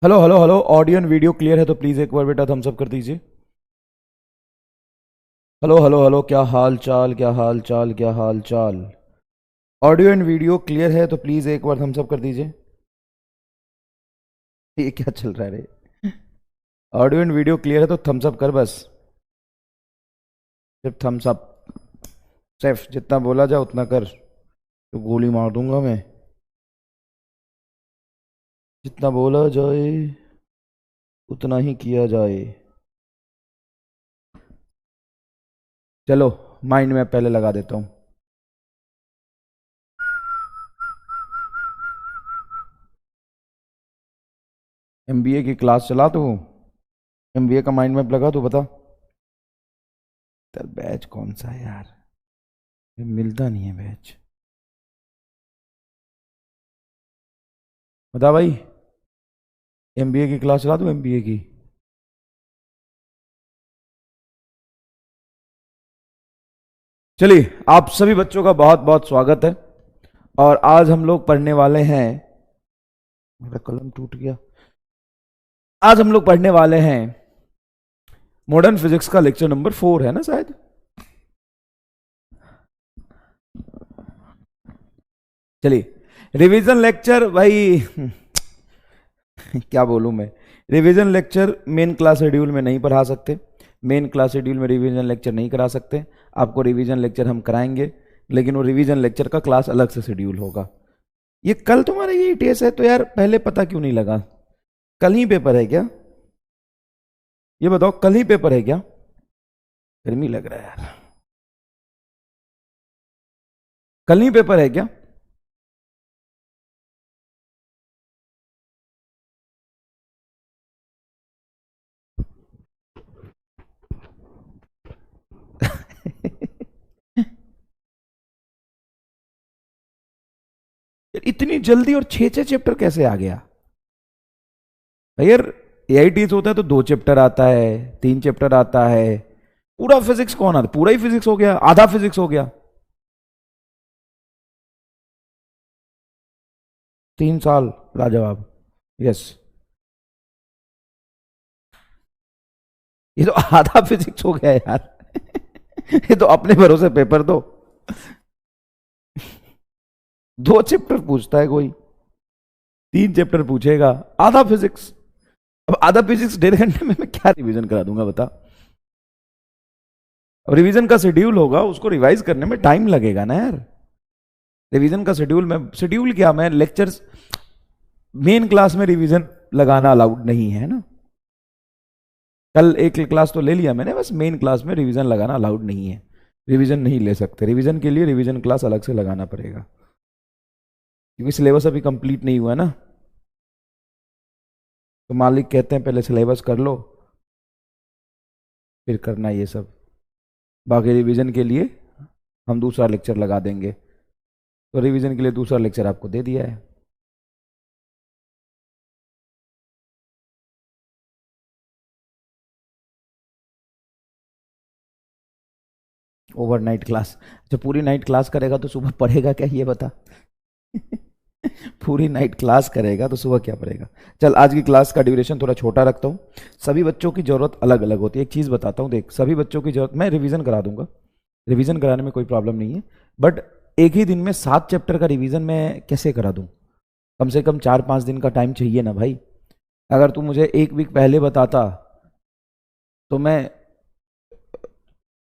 Hello hello hello, audio and video clear है तो please एक बार बेटा थम्स अप कर दीजिए। हेलो हेलो हेलो, क्या हाल चाल, क्या हाल चाल, क्या हाल चाल। ऑडियो एंड वीडियो क्लियर है तो प्लीज एक बार थम्स अप कर दीजिए। ये क्या चल रहा है रे? ऑडियो एंड वीडियो क्लियर है तो थम्स अप कर बस। सिर्फ थम्स अप। सिर्फ जितना बोला जाए उतना कर, तो गोली मार दूंगा मैं। जितना बोला जाए उतना ही किया जाए। चलो, माइंड मैप पहले लगा देता हूँ। एमबीए की क्लास चला तू। एमबीए का माइंड मैप लगा, तू बता। तेरा बैच कौन सा है यार? ये मिलता नहीं है बैच। बता भाई। एमबीए की क्लास चला दूं, एमबीए की। चलिए, आप सभी बच्चों का बहुत बहुत स्वागत है। और आज हम लोग पढ़ने वाले हैं। मेरा कलम टूट गया। आज हम लोग पढ़ने वाले हैं मॉडर्न फिजिक्स का लेक्चर नंबर 4 है ना शायद। चलिए, रिवीजन लेक्चर भाई। क्या बोलूं मैं। Revision lecture main class schedule में नहीं पढ़ा सकते। मेन क्लास शेड्यूल में रिवीजन लेक्चर नहीं करा सकते। आपको रिवीजन लेक्चर हम कराएंगे, लेकिन वो रिवीजन लेक्चर का क्लास अलग से शेड्यूल होगा। ये कल तुम्हारा ये टेस्ट है तो यार पहले पता क्यों नहीं लगा? कल ही पेपर है क्या? ये बताओ, कल ही पेपर है क्या? गर्मी लग रहा है यार। कल ही पेपर है क्या? इतनी जल्दी और छह छह चैप्टर कैसे आ गया भाई यार? एआईटी होता है तो 2 चैप्टर आता है, 3 चैप्टर आता है। पूरा फिजिक्स कौन आता? पूरा ही फिजिक्स हो गया, आधा फिजिक्स हो गया। 3 साल। लाजवाब। यस। ये तो आधा फिजिक्स हो गया यार। ये तो अपने भरोसे पेपर दो। 2 चैप्टर पूछता है कोई, 3 चैप्टर पूछेगा, आधा फिजिक्स। अब आधा फिजिक्स 1.5 घंटे में मैं क्या रिवीजन करा दूंगा बता। अब रिवीजन का शेड्यूल होगा, उसको रिवाइज करने में टाइम लगेगा ना यार। रिवीजन का शेड्यूल में, शेड्यूल क्या, मैं लेक्चर्स मेन क्लास में रिवीजन लगाना अलाउड नहीं है ना। कल एक क्लास तो ले लिया मैंने, बस मेन क्लास में रिवीजन लगाना अलाउड नहीं है। रिवीजन नहीं ले सकते, रिवीजन के लिए रिवीजन क्लास अलग से लगाना पड़ेगा, क्योंकि सिलेबस अभी कंप्लीट नहीं हुआ है ना। तो मालिक कहते हैं पहले सिलेबस कर लो, फिर करना ये सब। बाकी रिवीजन के लिए हम दूसरा लेक्चर लगा देंगे। तो रिवीजन के लिए दूसरा लेक्चर आपको दे दिया है। Overnight class? जब पूरी नाइट क्लास करेगा तो सुबह पढ़ेगा क्या, ये बता। पूरी नाइट क्लास करेगा तो सुबह क्या पढ़ेगा? चल, आज की क्लास का ड्यूरेशन थोड़ा छोटा रखता हूँ। सभी बच्चों की ज़रूरत अलग अलग होती है। एक चीज़ बताता हूँ, देख, सभी बच्चों की ज़रूरत, मैं रिवीजन करा दूंगा, रिवीजन कराने में कोई प्रॉब्लम नहीं है। बट एक ही दिन में 7 चैप्टर का रिवीजन मैं कैसे करा दूँ? कम से कम 4-5 दिन का टाइम चाहिए ना भाई। अगर तू मुझे एक वीक पहले बताता तो मैं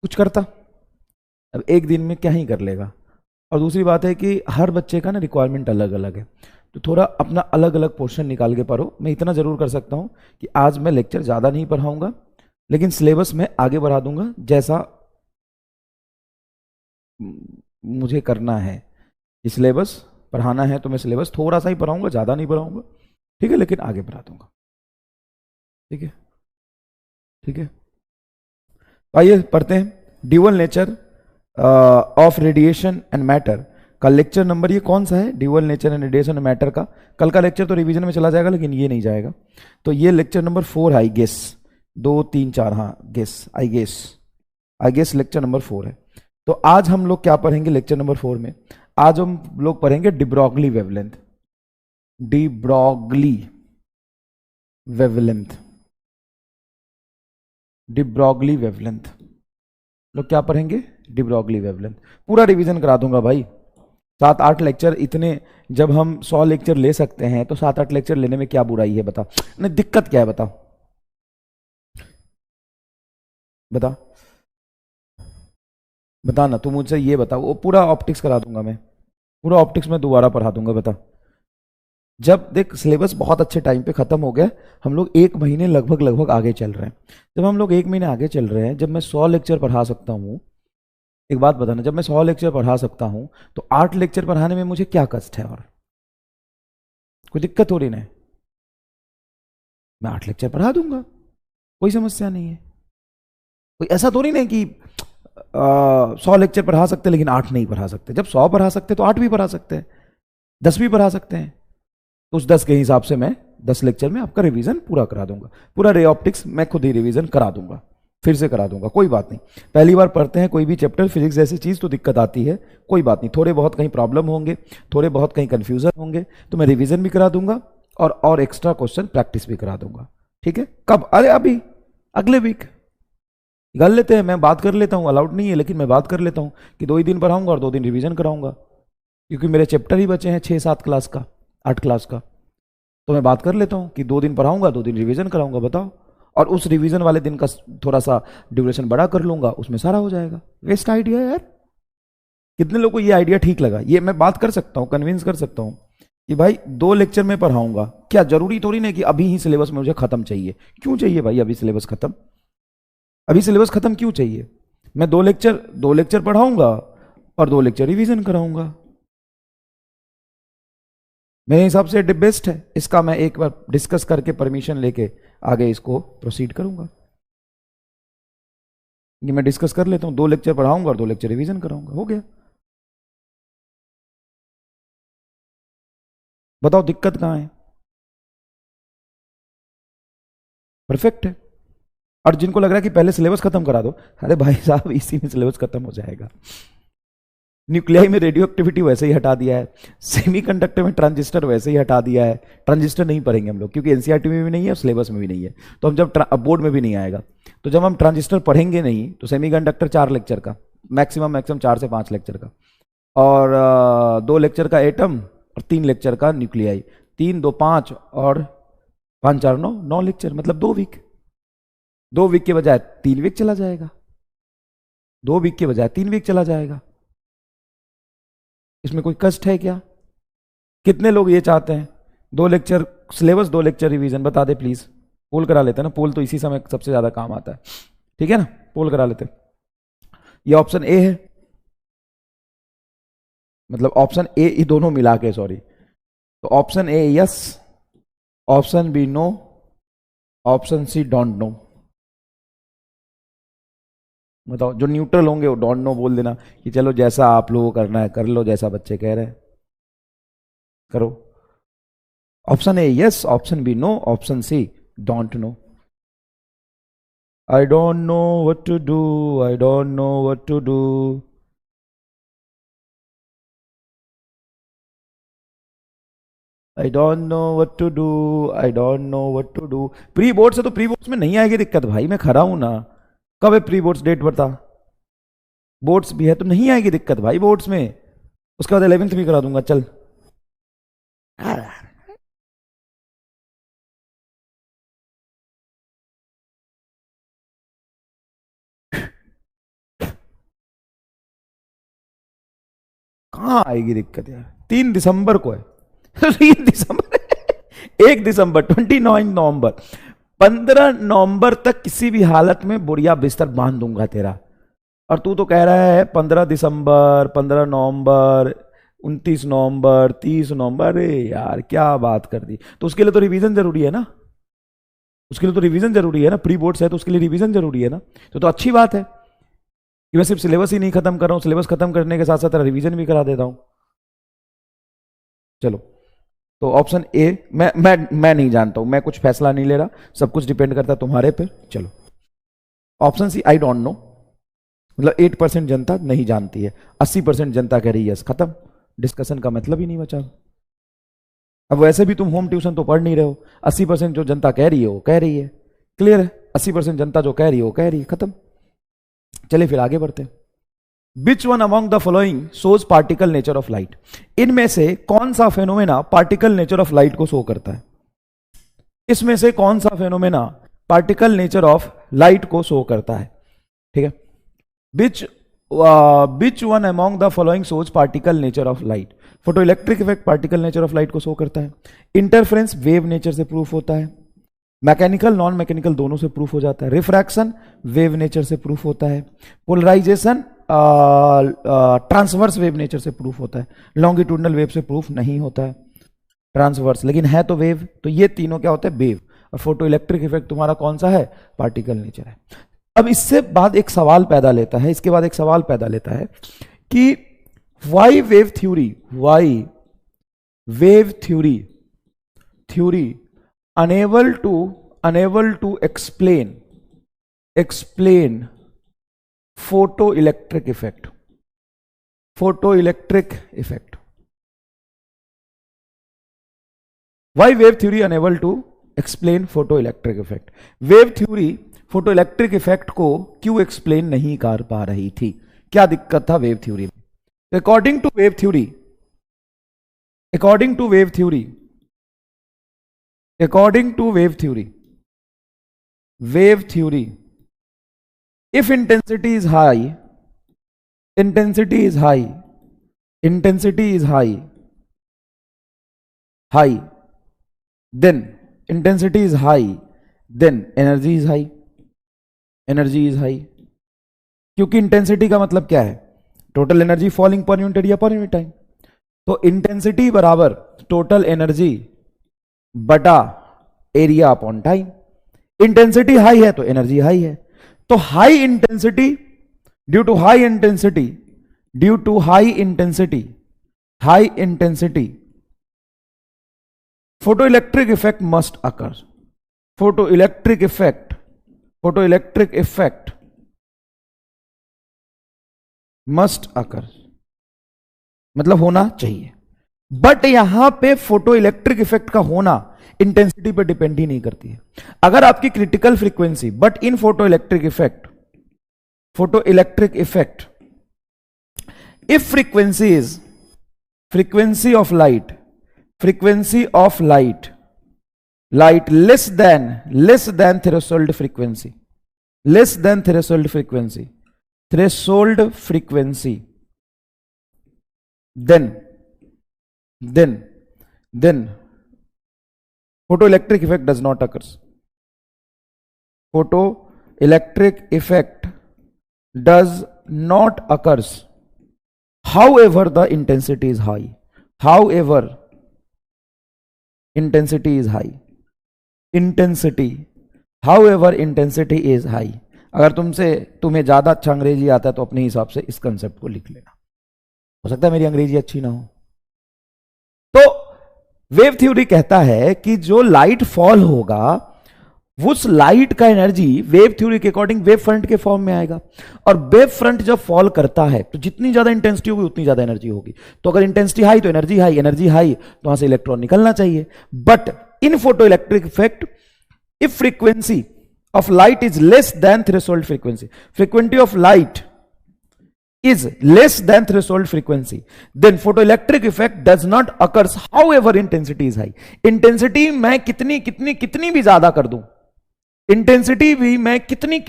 कुछ करता। अब एक दिन में क्या ही कर लेगा। और दूसरी बात है कि हर बच्चे का ना रिक्वायरमेंट अलग अलग है, तो थोड़ा अपना अलग अलग पोर्शन निकाल के पढ़ो। मैं इतना ज़रूर कर सकता हूँ कि आज मैं लेक्चर ज़्यादा नहीं पढ़ाऊंगा, लेकिन सिलेबस में आगे बढ़ा दूंगा जैसा मुझे करना है। कि सिलेबस पढ़ाना है तो मैं सिलेबस थोड़ा सा ही पढ़ाऊंगा, ज़्यादा नहीं पढ़ाऊंगा, ठीक है, लेकिन आगे बढ़ा दूंगा। ठीक है, ठीक है। तो आइए पढ़ते हैं dual nature of radiation and matter का लेक्चर नंबर। ये कौन सा है? Dual nature and radiation and matter का। कल का लेक्चर तो रिवीजन में चला जाएगा, लेकिन ये नहीं जाएगा। तो ये लेक्चर नंबर 4 है, आई गेस। 2 3 4, हाँ guess, I guess lecture number 4 है। तो आज हम लोग क्या पढ़ेंगे लेक्चर नंबर 4 में? आज हम लोग पढ़ेंगे de Broglie wavelength. De Broglie wavelength, de Broglie wavelength. लोग क्या पढ़ेंगे? De Broglie wavelength. पूरा रिवीजन करा दूंगा भाई। 7-8 लेक्चर इतने, जब हम 100 लेक्चर ले सकते हैं तो 7-8 लेक्चर लेने में क्या बुराई है? बता, नहीं दिक्कत क्या है? बताओ बता बता ना, तू मुझसे ये बता। वो पूरा ऑप्टिक्स करा दूंगा मैं, पूरा ऑप्टिक्स में दोबारा पढ़ा दूंगा। बता, जब देख सिलेबस बहुत अच्छे टाइम पे खत्म हो गया, हम लोग 1 महीने लगभग लगभग आगे चल रहे हैं। जब हम लोग 1 महीने आगे चल रहे हैं, जब मैं 100 लेक्चर पढ़ा सकता हूँ, एक बात बताना, जब मैं 100 लेक्चर पढ़ा सकता हूँ तो 8 लेक्चर पढ़ाने में मुझे क्या कष्ट है? और कोई दिक्कत हो रही नहीं? मैं 8 लेक्चर पढ़ा दूंगा, कोई समस्या नहीं है। कोई ऐसा तो नहीं कि 100 लेक्चर पढ़ा सकते लेकिन 8 नहीं पढ़ा सकते। जब 100 पढ़ा सकते तो 8 भी पढ़ा सकते हैं, 10 भी पढ़ा सकते हैं। तो उस 10 के हिसाब से मैं 10 लेक्चर में आपका रिवीजन पूरा करा दूंगा। पूरा रे ऑप्टिक्स मैं खुद ही रिवीजन करा दूंगा, फिर से करा दूंगा, कोई बात नहीं। पहली बार पढ़ते हैं कोई भी चैप्टर, फिजिक्स जैसी चीज़, तो दिक्कत आती है, कोई बात नहीं। थोड़े बहुत कहीं प्रॉब्लम होंगे, थोड़े बहुत कहीं कन्फ्यूजन होंगे, तो मैं रिवीजन भी करा दूंगा और एक्स्ट्रा क्वेश्चन प्रैक्टिस भी करा दूंगा। ठीक है? कब? अरे अभी, अगले वीक कर लेते हैं। मैं बात कर लेता हूँ, अलाउड नहीं है लेकिन मैं बात कर लेता हूँ कि 2 ही दिन पढ़ाऊंगा और 2 दिन रिवीजन कराऊंगा, क्योंकि मेरे चैप्टर ही बचे हैं 6-7 क्लास का, 8 क्लास का। तो मैं बात कर लेता हूँ कि 2 दिन पढ़ाऊंगा, 2 दिन रिवीजन कराऊंगा। बताओ, और उस रिवीजन वाले दिन का थोड़ा सा ड्यूरेशन बड़ा कर लूंगा, उसमें सारा हो जाएगा। वेस्ट आइडिया है यार। कितने लोगों को ये आइडिया ठीक लगा? ये मैं बात कर सकता हूँ, कन्विंस कर सकता हूँ कि भाई 2 लेक्चर में पढ़ाऊंगा। क्या जरूरी थोड़ी नहीं कि अभी ही सिलेबस में मुझे खत्म चाहिए? क्यों चाहिए भाई अभी सिलेबस खत्म? अभी सिलेबस खत्म क्यों चाहिए? मैं 2 लेक्चर पढ़ाऊंगा और 2 लेक्चर रिवीजन कराऊंगा। मेरे हिसाब से बेस्ट है। इसका मैं एक बार डिस्कस करके परमिशन लेके आगे इसको प्रोसीड करूंगा। ये मैं डिस्कस कर लेता हूँ, 2 लेक्चर पढ़ाऊंगा और 2 लेक्चर रिवीजन कराऊंगा, हो गया। बताओ दिक्कत कहाँ है? परफेक्ट है। और जिनको लग रहा है कि पहले सिलेबस खत्म करा दो, अरे भाई साहब इसी में सिलेबस खत्म हो जाएगा। न्यूक्लियाई में रेडियो एक्टिविटी वैसे ही हटा दिया है, सेमीकंडक्टर में ट्रांजिस्टर वैसे ही हटा दिया है। ट्रांजिस्टर नहीं पढ़ेंगे हम लोग, क्योंकि एनसीईआरटी में भी नहीं है और सिलेबस में भी नहीं है। तो हम जब बोर्ड में भी नहीं आएगा, तो जब हम ट्रांजिस्टर पढ़ेंगे नहीं, तो सेमीकंडक्टर 4 लेक्चर का मैक्सिमम 4 से 5 लेक्चर का, और 2 लेक्चर का एटम और 3 लेक्चर का न्यूक्लियाई। 3 2 5 और 5 4 9, 9 लेक्चर, मतलब 2 वीक। 2 वीक के बजाय 3 वीक चला जाएगा, 2 वीक के बजाय 3 वीक चला जाएगा। इसमें कोई कष्ट है क्या? कितने लोग ये चाहते हैं 2 लेक्चर सिलेबस, 2 लेक्चर रिवीजन? बता दे प्लीज। पोल करा लेते हैं ना, पोल तो इसी समय सबसे ज्यादा काम आता है। ठीक है ना, पोल करा लेते हैं। ये ऑप्शन ए है, मतलब ऑप्शन ए ये दोनों मिला के, सॉरी। तो option A yes, option B no, option C don't know. बताओ, जो न्यूट्रल होंगे वो डोंट नो बोल देना कि चलो जैसा आप लोगों को करना है कर लो, जैसा बच्चे कह रहे हैं करो। Option A yes, option B no, option C don't know. I don't know what to do, I don't know what to do. I don't know what to do, I don't know what to do. Pre boards है तो pre boards में नहीं आएगी दिक्कत भाई, मैं खड़ा हूं ना। कब है प्री बोर्ड्स? डेट बता। बोर्ड्स भी है तो नहीं आएगी दिक्कत भाई बोर्ड्स में। उसके बाद 11th भी करा दूंगा, चल। कहाँ आएगी दिक्कत यार? 3 दिसंबर को है। 3 दिसंबर, 1 दिसंबर, 29 नवंबर, 15 नवंबर तक किसी भी हालत में बुढ़िया बिस्तर बांध दूंगा तेरा। और तू तो कह रहा है 15 दिसंबर, 15 नवंबर, 29 नवंबर, 30 नवंबर। अरे यार क्या बात कर दी। तो उसके लिए तो रिवीजन जरूरी है ना, उसके लिए तो रिवीजन जरूरी है ना। प्री बोर्ड्स है तो उसके लिए रिवीजन जरूरी है ना। तो अच्छी बात है कि मैं सिर्फ सिलेबस ही नहीं खत्म कर रहा हूँ, सिलेबस खत्म करने के साथ साथ रिवीजन भी करा देता हूँ। चलो, तो ऑप्शन ए मैं नहीं जानता हूं, मैं कुछ फैसला नहीं ले रहा, सब कुछ डिपेंड करता है तुम्हारे पे। चलो, option C I don't know, मतलब 8% जनता नहीं जानती है, 80% जनता कह रही है यस। खत्म, डिस्कशन का मतलब ही नहीं बचा। अब वैसे भी तुम होम ट्यूशन तो पढ़ नहीं रहे हो, 80% जो जनता कह रही है वो कह रही है, क्लियर है, 80% जनता जो कह रही है वो कह रही है, खत्म। चलिए फिर आगे बढ़ते हैं। Which one among the following shows particle nature of light, इनमें से कौन सा phenomena particle nature of light को शो करता है, इसमें से कौन सा phenomena particle nature of light को शो करता है, ठीक है। Which one among the following shows particle nature of light, photo electric effect particle nature of light को शो करता है, इंटरफेरेंस वेव नेचर से प्रूफ होता है, मैकेनिकल नॉन मैकेनिकल दोनों से प्रूफ हो जाता है, रिफ्रैक्शन वेव नेचर से प्रूफ होता है, पोलराइजेशन ट्रांसवर्स वेव नेचर से प्रूफ होता है, लॉन्गिट्यूडनल वेव से प्रूफ नहीं होता है ट्रांसवर्स, लेकिन है तो वेव, तो ये तीनों क्या होते हैं, वेव। और फोटो इलेक्ट्रिक इफेक्ट तुम्हारा कौन सा है, पार्टिकल नेचर है। अब इससे बाद एक सवाल पैदा लेता है, इसके बाद एक सवाल पैदा लेता है कि why wave theory unable to explain photoelectric effect. Why wave theory unable to explain photoelectric effect? Wave theory photoelectric effect को क्यों एक्सप्लेन नहीं कर पा रही थी, क्या दिक्कत था वेव थ्योरी में? According to wave theory, if intensity is high, then energy is high, क्योंकि इंटेंसिटी का मतलब क्या है, total energy falling per unit area per unit time, तो इंटेंसिटी बराबर टोटल एनर्जी बटा area upon time. Intensity high है तो एनर्जी हाई है, तो high intensity due to high intensity photoelectric effect must occur. Photoelectric effect must occur, मतलब होना चाहिए। बट यहां पे फोटो इलेक्ट्रिक इफेक्ट का होना इंटेंसिटी पे डिपेंड ही नहीं करती है। अगर आपकी critical frequency, but in photo electric effect if frequency is frequency of light less than threshold frequency, then photoelectric effect does not occur. Photoelectric effect does not occur. However, the intensity is high. Intensity is high. अगर तुम्हें ज्यादा अच्छा अंग्रेजी आता है तो अपने हिसाब से इस कंसेप्ट को लिख लेना, हो सकता है मेरी अंग्रेजी अच्छी ना हो। तो वेव थ्योरी कहता है कि जो लाइट फॉल होगा उस लाइट का एनर्जी वेव थ्योरी के अकॉर्डिंग वेव फ्रंट के फॉर्म में आएगा, और वेव फ्रंट जब फॉल करता है तो जितनी ज्यादा इंटेंसिटी होगी उतनी ज्यादा एनर्जी होगी। तो अगर इंटेंसिटी हाई तो एनर्जी हाई तो वहां से इलेक्ट्रॉन निकलना चाहिए। But in photo electric effect if frequency of light is less than threshold frequency of light is less than threshold frequency, then photoelectric effect does not occurs. However, intensity is high. Intensity मैं कितनी भी ज्यादा कर दूं, intensity भी मैं कितनी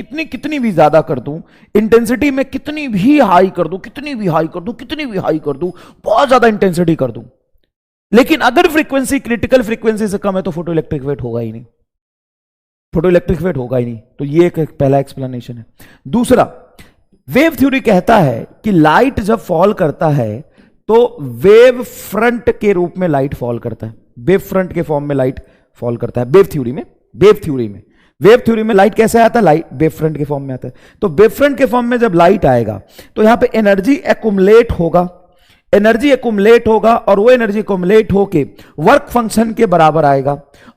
भी ज्यादा कर दूं, इंटेंसिटी में कितनी भी हाई कर दूं, बहुत ज्यादा इंटेंसिटी कर दूं, लेकिन अगर फ्रीक्वेंसी क्रिटिकल फ्रीक्वेंसी से कम है तो फोटो इलेक्ट्रिक इफेक्ट होगा ही नहीं। तो ये एक पहला एक्सप्लेनेशन है। दूसरा, वेव थ्योरी कहता है कि लाइट जब फॉल करता है तो वेव फ्रंट के रूप में लाइट फॉल करता है, वेव फ्रंट के फॉर्म में लाइट फॉल करता है। वेव थ्योरी में लाइट कैसे आता है, लाइट वेव फ्रंट के फॉर्म में आता है। तो वेव फ्रंट के फॉर्म में जब लाइट आएगा तो यहां पे एनर्जी एक्युमुलेट होगा और वो एनर्जी एक्युमुलेट होके वर्क फंक्शन के बराबर आएगा,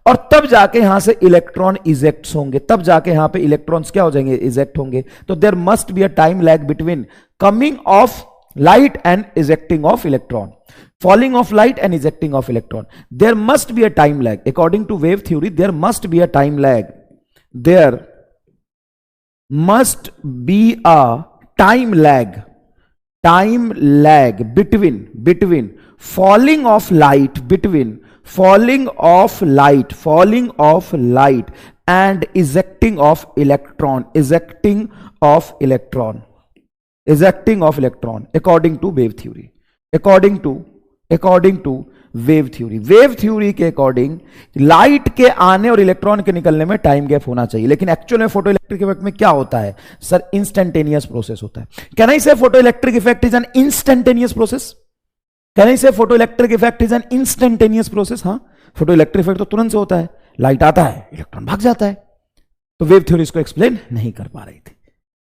और तब जाके यहां से इलेक्ट्रॉन इजेक्ट होंगे, तब जाके यहां पे इलेक्ट्रॉन्स क्या हो जाएंगे, इजेक्ट होंगे। तो there must be a time lag between coming of light and ejecting of electron. falling of light and ejecting of electron. There must be a time lag. According to wave theory, there must be a time lag. There must be a time lag between falling of light and ejecting of electron, according to wave theory. according to wave theory के according light के आने और electron के निकलने में time gap होना चाहिए, लेकिन एक्चुअल में फोटो इलेक्ट्रिक इफेक्ट में क्या होता है सर? इंस्टेंटेनियस प्रोसेस होता है. Can I say photoelectric effect is an instantaneous process? Can I say photoelectric effect is an instantaneous process? हाँ, फोटो इलेक्ट्रिक इफेक्ट तो तुरंत से होता है. लाइट आता है, इलेक्ट्रॉन भाग जाता है. तो वेव थ्योरी इसको एक्सप्लेन नहीं कर पा रही थी.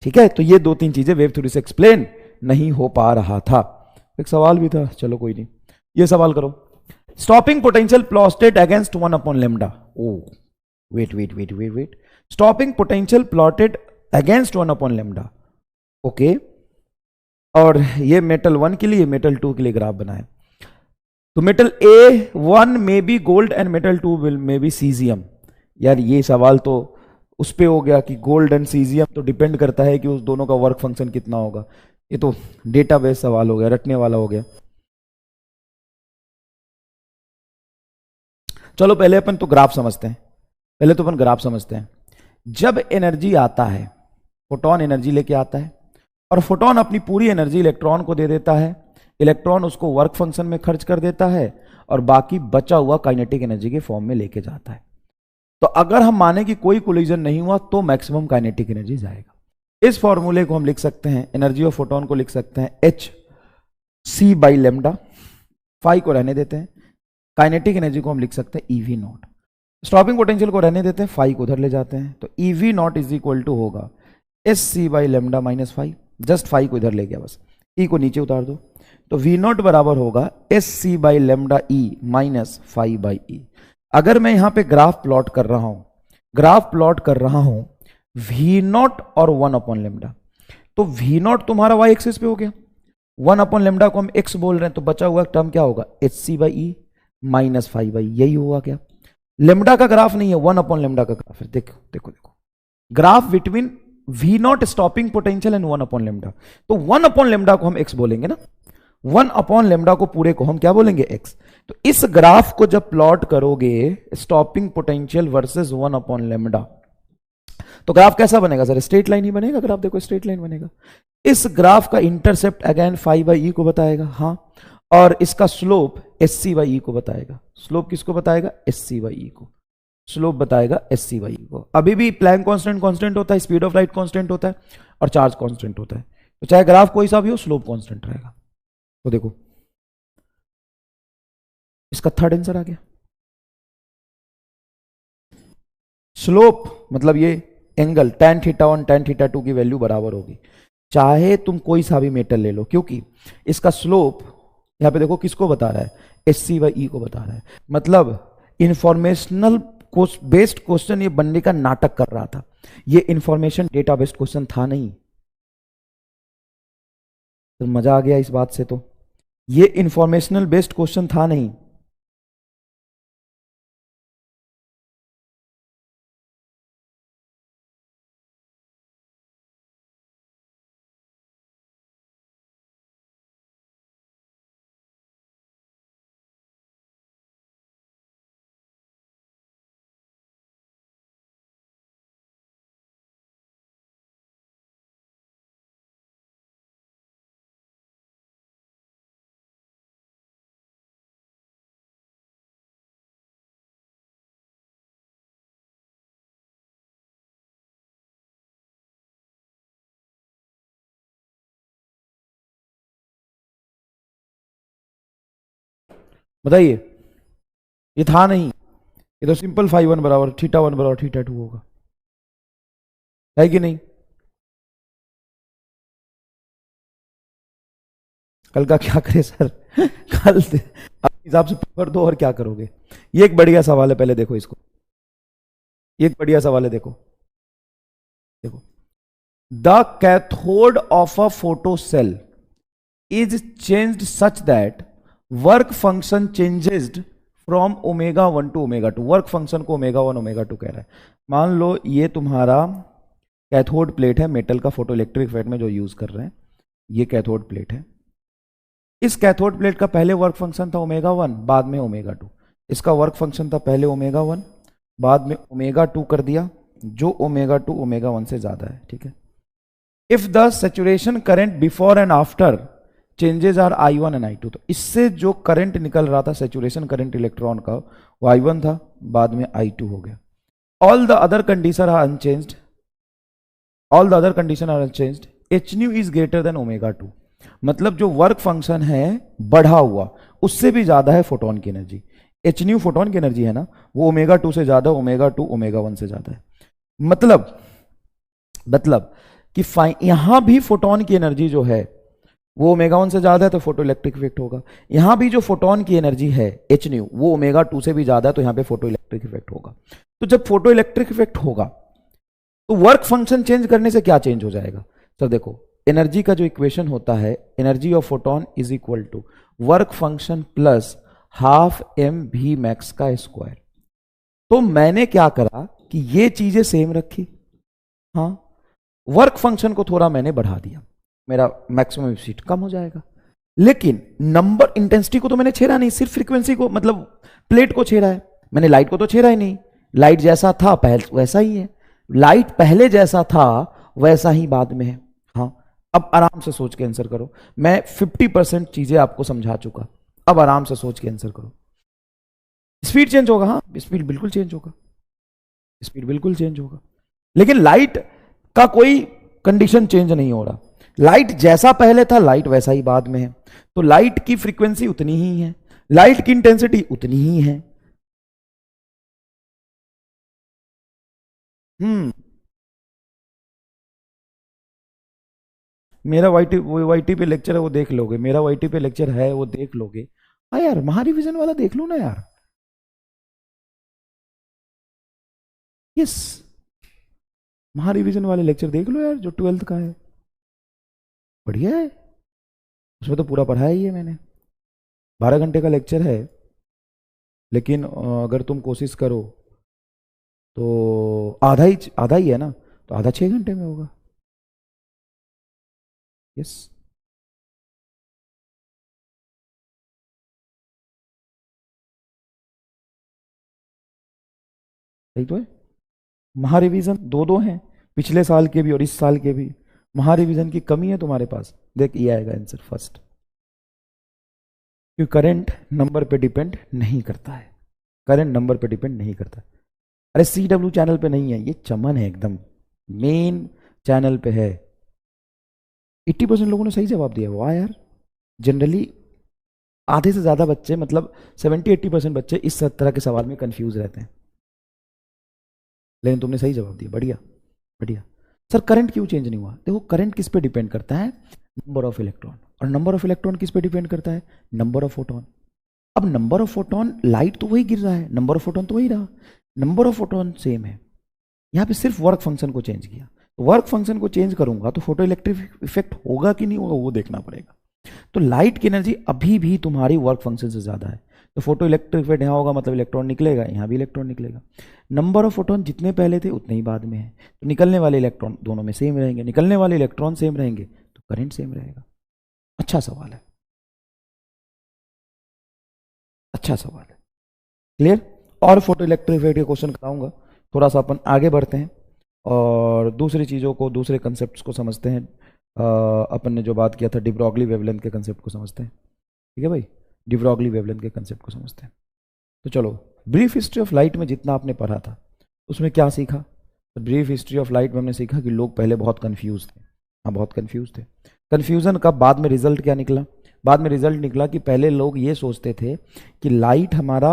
ठीक है, तो ये दो तीन चीजें वेव थ्योरी से एक्सप्लेन नहीं हो पा रहा था. एक सवाल भी था, चलो कोई नहीं, ये सवाल करो. Stopping potential plotted against 1 upon lambda. Oh wait. Stopping potential plotted against 1 upon lambda. Okay, और ये मेटल 1 के लिए, मेटल 2 के लिए ग्राफ बनाए. तो मेटल A1 में बी गोल्ड एंड मेटल 2 में बी सीजियम. यार ये सवाल तो उस पे हो गया कि गोल्ड एंड सीजियम तो डिपेंड करता है कि उस दोनों का वर्क फंक्शन कितना होगा. ये तो डेटाबेस सवाल हो गया, रटने वाला हो गया. चलो पहले अपन तो ग्राफ समझते हैं. जब एनर्जी आता है, फोटोन एनर्जी लेके आता है और फोटोन अपनी पूरी एनर्जी इलेक्ट्रॉन को दे देता है. इलेक्ट्रॉन उसको वर्क फंक्शन में खर्च कर देता है और बाकी बचा हुआ काइनेटिक एनर्जी के फॉर्म में लेके जाता है. तो अगर हम माने कि कोई कोलिजन नहीं हुआ तो मैक्सिमम काइनेटिक एनर्जी जाएगा. इस फॉर्मूले को हम लिख सकते हैं, एनर्जी ऑफ फोटोन को लिख सकते हैं H C by lambda. Phi को रहने देते हैं. काइनेटिक एनर्जी को हम लिख सकते हैं ईवी नॉट. स्टॉपिंग पोटेंशियल को रहने देते हैं, फाई को उधर ले जाते हैं. तो E V naught is equal to होगा S C by lambda minus phi. Just phi को इधर ले गया बस, ई को नीचे उतार दो. तो वी नॉट बराबर होगा S C by lambda E minus phi by E. अगर मैं यहां पे ग्राफ प्लॉट कर रहा हूं वी नॉट और 1 अपॉन लेमडा, तो वी नॉट तुम्हारा वाई एक्सिस पे हो गया, 1 अपॉन लेमडा को हम एक्स बोल रहे हैं, तो बचा हुआ टर्म क्या होगा? H C by E minus five by. यही हुआ क्या? लेमडा का ग्राफ नहीं है, 1 अपॉन लेमडा का ग्राफ है. देखो graph between V naught stopping potential and 1 upon lambda. तो 1 अपॉन लेमडा को हम एक्स बोलेंगे ना, 1 अपॉन लेमडा को पूरे को हम क्या बोलेंगे? एक्स. तो इस ग्राफ को जब प्लॉट करोगे stopping potential versus 1 upon lambda, तो ग्राफ कैसा बनेगा सर? स्ट्रेट लाइन ही बनेगा. ग्राफ देखो स्ट्रेट लाइन बनेगा. इस ग्राफ का intercept again five by E को बताएगा. हाँ, और इसका स्लोप एस सी बाई ई को बताएगा. स्लोप किसको बताएगा? एस सी बाई ई को. स्लोप बताएगा एस सी बाई ई को. अभी भी प्लैंक कांस्टेंट होता है, स्पीड ऑफ लाइट कांस्टेंट होता है और चार्ज कांस्टेंट होता है. तो चाहे ग्राफ कोई सा भी हो, स्लोप कांस्टेंट रहेगा. तो देखो इसका थर्ड आंसर आ गया. स्लोप मतलब ये एंगल tan θ1 tan θ2 की वैल्यू बराबर होगी, चाहे तुम कोई सा भी मेटल ले लो, क्योंकि इसका स्लोप यहां पे देखो किसको बता रहा है? एस सी बाई ई को बता रहा है. मतलब इंफॉर्मेशनल बेस्ड क्वेश्चन ये बनने का नाटक कर रहा था. ये इंफॉर्मेशन डेटा बेस्ड क्वेश्चन था नहीं. तो मजा आ गया इस बात से. तो ये इंफॉर्मेशनल बेस्ड क्वेश्चन था नहीं. बताइए, ये था नहीं. ये तो सिंपल फाइव 1 बराबर θ1 बराबर θ2 होगा, है कि नहीं? कल का क्या करे सर? कल अपने हिसाब से पेपर दो और क्या करोगे? ये एक बढ़िया सवाल है, पहले देखो इसको. ये एक बढ़िया सवाल है, देखो the cathode of a photo cell is changed such that work function changes from omega 1 to omega 2। Work function को ओमेगा 1 ओमेगा 2 कह रहा है। मान लो ये तुम्हारा कैथोड प्लेट है मेटल का, फोटो इलेक्ट्रिक इफेक्ट में जो यूज कर रहे हैं, ये कैथोड प्लेट है। इस कैथोड प्लेट का पहले वर्क फंक्शन था ओमेगा 1, बाद में ओमेगा 2। इसका वर्क फंक्शन था पहले ओमेगा 1, बाद में ओमेगा 2 कर दिया, जो ओमेगा 2 ओमेगा 1 से ज्यादा है, ठीक है। If the saturation current before and after changes are I1 and I2, तो इससे जो करंट निकल रहा था सेचुरेशन करंट इलेक्ट्रॉन का, वो I1 था, बाद में I2 हो गया। All the other condition are unchanged, all the other condition are unchanged, H nu is greater than omega 2। मतलब जो वर्क फंक्शन है बढ़ा हुआ, उससे भी ज्यादा है फोटोन की एनर्जी। एच न्यू फोटोन की एनर्जी है ना, वो ओमेगा 2 से ज्यादा, ओमेगा 2 ओमेगा 1 से ज्यादा है। मतलब कि यहां भी फोटोन की एनर्जी जो है वो ओमेगा 1 से ज्यादा है, तो फोटो इलेक्ट्रिक इफेक्ट होगा। यहां भी जो फोटोन की एनर्जी है एच न्यू, वो ओमेगा 2 से भी ज्यादा है, तो यहां पे फोटो इलेक्ट्रिक इफेक्ट होगा। तो जब फोटो इलेक्ट्रिक इफेक्ट होगा तो वर्क फंक्शन चेंज करने से क्या चेंज हो जाएगा? तो देखो, एनर्जी का जो इक्वेशन होता है, energy of photon is equal to work function plus half M V max का स्क्वायर। तो मैंने क्या करा कि ये चीजें सेम रखी, हाँ, वर्क फंक्शन को थोड़ा मैंने बढ़ा दिया, मेरा मैक्सिमम एफिशिएंसी कम हो जाएगा। लेकिन नंबर इंटेंसिटी को तो मैंने छेड़ा नहीं, सिर्फ फ्रीक्वेंसी को, मतलब प्लेट को छेड़ा है मैंने, लाइट को तो छेड़ा ही नहीं। लाइट जैसा था पहले वैसा ही है, लाइट पहले जैसा था वैसा ही बाद में है। हाँ, अब आराम से सोच के आंसर करो। मैं 50% चीजें आपको समझा चुका, अब आराम से सोच के आंसर करो। स्पीड चेंज होगा, हाँ स्पीड बिल्कुल चेंज होगा, स्पीड बिल्कुल चेंज होगा, लेकिन लाइट का कोई कंडीशन चेंज नहीं हो रहा। लाइट जैसा पहले था लाइट वैसा ही बाद में है, तो लाइट की फ्रीक्वेंसी उतनी ही है, लाइट की इंटेंसिटी उतनी ही है। हम्म, मेरा वाईटी पे लेक्चर है वो देख लोगे, मेरा वाईटी पे लेक्चर है वो देख लोगे। हाँ यार, महारिविजन वाला देख लो ना यार। यस, महारिविजन वाले लेक्चर देख लो यार, जो 12th का है, बढ़िया है। उसमें तो पूरा पढ़ाया ही है मैंने, 12 घंटे का लेक्चर है। लेकिन अगर तुम कोशिश करो तो आधा ही है ना, तो आधा 6 घंटे में होगा। यस, सही तो है। महारिविजन दो दो हैं, पिछले साल के भी और इस साल के भी। महारिविजन की कमी है तुम्हारे पास, देख ये आएगा आंसर फर्स्ट। क्योंकि करंट नंबर पे डिपेंड नहीं करता है, करंट नंबर पे डिपेंड नहीं करता। अरे CW चैनल पे नहीं है, ये चमन है एकदम, मेन चैनल पे है। 80% लोगों ने सही जवाब दिया, वाह यार। जनरली आधे से ज्यादा बच्चे, मतलब 70-80% बच्चे इस तरह के सवाल में कंफ्यूज रहते हैं, लेकिन तुमने सही जवाब दिया, बढ़िया बढ़िया। सर करंट क्यों चेंज नहीं हुआ? देखो, करंट किस पे डिपेंड करता है? नंबर ऑफ इलेक्ट्रॉन, और नंबर ऑफ इलेक्ट्रॉन किस पे डिपेंड करता है? Number of photon. अब नंबर ऑफ फोटोन, लाइट तो वही गिर रहा है, नंबर ऑफ फोटोन तो वही रहा, नंबर ऑफ फोटोन सेम है। यहाँ पे सिर्फ वर्क फंक्शन को चेंज किया, तो वर्क फंक्शन को चेंज करूंगा तो फोटो इलेक्ट्रिक इफेक्ट होगा कि नहीं होगा वो देखना पड़ेगा। तो लाइट की एनर्जी अभी भी तुम्हारी वर्क फंक्शन से ज्यादा है, तो फोटो इलेक्ट्रिक इफेक्ट यहाँ होगा, मतलब इलेक्ट्रॉन निकलेगा, यहाँ भी इलेक्ट्रॉन निकलेगा। नंबर ऑफ फोटोन जितने पहले थे उतने ही बाद में है, तो निकलने वाले इलेक्ट्रॉन दोनों में सेम रहेंगे, निकलने वाले इलेक्ट्रॉन सेम रहेंगे तो करंट सेम रहेगा। अच्छा सवाल है, अच्छा सवाल है, क्लियर। और फोटो इलेक्ट्रिक इफेक्ट के क्वेश्चन कराऊंगा, थोड़ा सा अपन आगे बढ़ते हैं और दूसरी चीज़ों को, दूसरे कंसेप्ट को समझते हैं। अपन ने जो बात किया था डिब्रॉगली वेवलेंथ के कंसेप्ट को समझते हैं, ठीक है भाई, डिब्रॉगली वेवलेंथ के कंसेप्ट को समझते हैं। तो चलो, ब्रीफ हिस्ट्री ऑफ लाइट में जितना आपने पढ़ा था उसमें क्या सीखा? तो ब्रीफ हिस्ट्री ऑफ लाइट में हमने सीखा कि लोग पहले बहुत कंफ्यूज थे, हाँ बहुत कंफ्यूज थे। कंफ्यूजन का बाद में रिजल्ट क्या निकला? बाद में रिजल्ट निकला कि पहले लोग ये सोचते थे कि लाइट हमारा,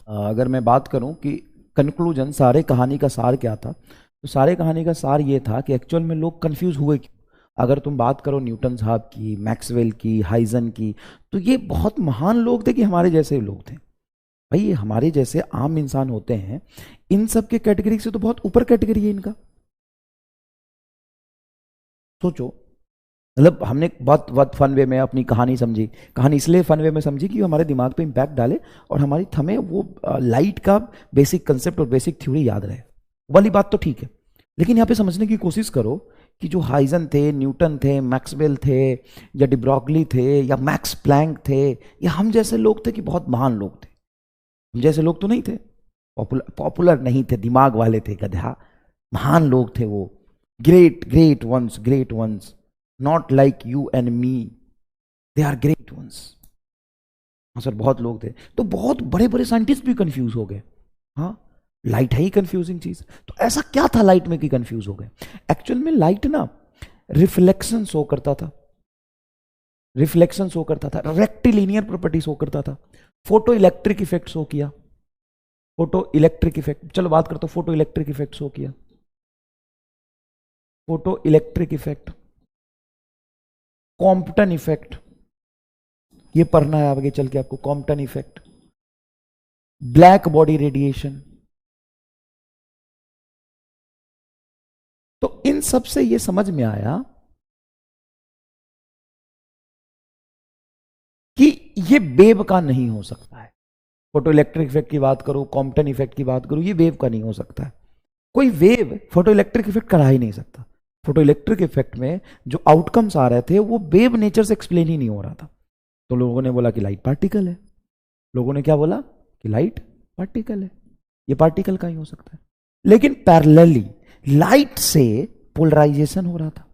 अगर मैं बात करूं कि कंक्लूजन, सारे कहानी का सार क्या था, तो सारे कहानी का सार ये था कि एक्चुअल में लोग कंफ्यूज हुए क्यों। अगर तुम बात करो न्यूटन साहब की, मैक्सवेल की, हाइजन की, तो ये बहुत महान लोग थे कि हमारे जैसे लोग थे भाई, ये हमारे जैसे आम इंसान होते हैं, इन सब के कैटेगरी से तो बहुत ऊपर कैटेगरी है इनका। सोचो, मतलब हमने बहुत बहुत फन वे में अपनी कहानी समझी। कहानी इसलिए फन वे में समझी कि हमारे दिमाग पे इम्पैक्ट डाले और हमारी हमें वो लाइट का बेसिक कंसेप्ट और बेसिक थ्योरी याद रहे। वाली बात तो ठीक है, लेकिन यहाँ पे समझने की कोशिश करो कि जो हाइजन थे, न्यूटन थे, मैक्सवेल थे, या डिब्रॉगली थे, या मैक्स प्लैंक थे, या हम जैसे लोग थे कि बहुत महान लोग थे। हम जैसे लोग तो नहीं थे, पॉपुलर पॉपुलर नहीं थे, दिमाग वाले थे गधा। महान लोग थे वो, great great ones, great ones, not like you and me, they are great ones. हाँ सर, बहुत लोग थे, तो बहुत बड़े बड़े साइंटिस्ट भी कंफ्यूज हो गए। हाँ, लाइट है ही कंफ्यूजिंग चीज। तो ऐसा क्या था लाइट में कि कंफ्यूज हो गए? एक्चुअल में लाइट ना रिफ्लेक्शन शो करता था, रिफ्लेक्शन शो करता था, रेक्टिलिनियर प्रॉपर्टी शो करता था, फोटो इलेक्ट्रिक इफेक्ट शो किया। फोटो इलेक्ट्रिक इफेक्ट, चलो बात करते हो, फोटो इलेक्ट्रिक इफेक्ट शो किया, photo electric effect, Compton effect, ये पढ़ना है आगे चल के आपको, Compton effect, black body radiation. तो इन सब से ये समझ में आया कि ये वेव का नहीं हो सकता है। फोटो इलेक्ट्रिक इफेक्ट की बात करो, कॉम्पटन इफेक्ट की बात करो, ये वेव का नहीं हो सकता है। कोई वेव फोटो इलेक्ट्रिक इफेक्ट करा ही नहीं सकता। फोटो इलेक्ट्रिक इफेक्ट में जो आउटकम्स आ रहे थे वो वेव नेचर से एक्सप्लेन ही नहीं हो रहा था। तो लोगों ने बोला कि लाइट पार्टिकल है। लोगों ने क्या बोला कि लाइट पार्टिकल है, ये पार्टिकल का ही हो सकता है। लेकिन पैरेलली लाइट से पोलराइजेशन हो रहा था।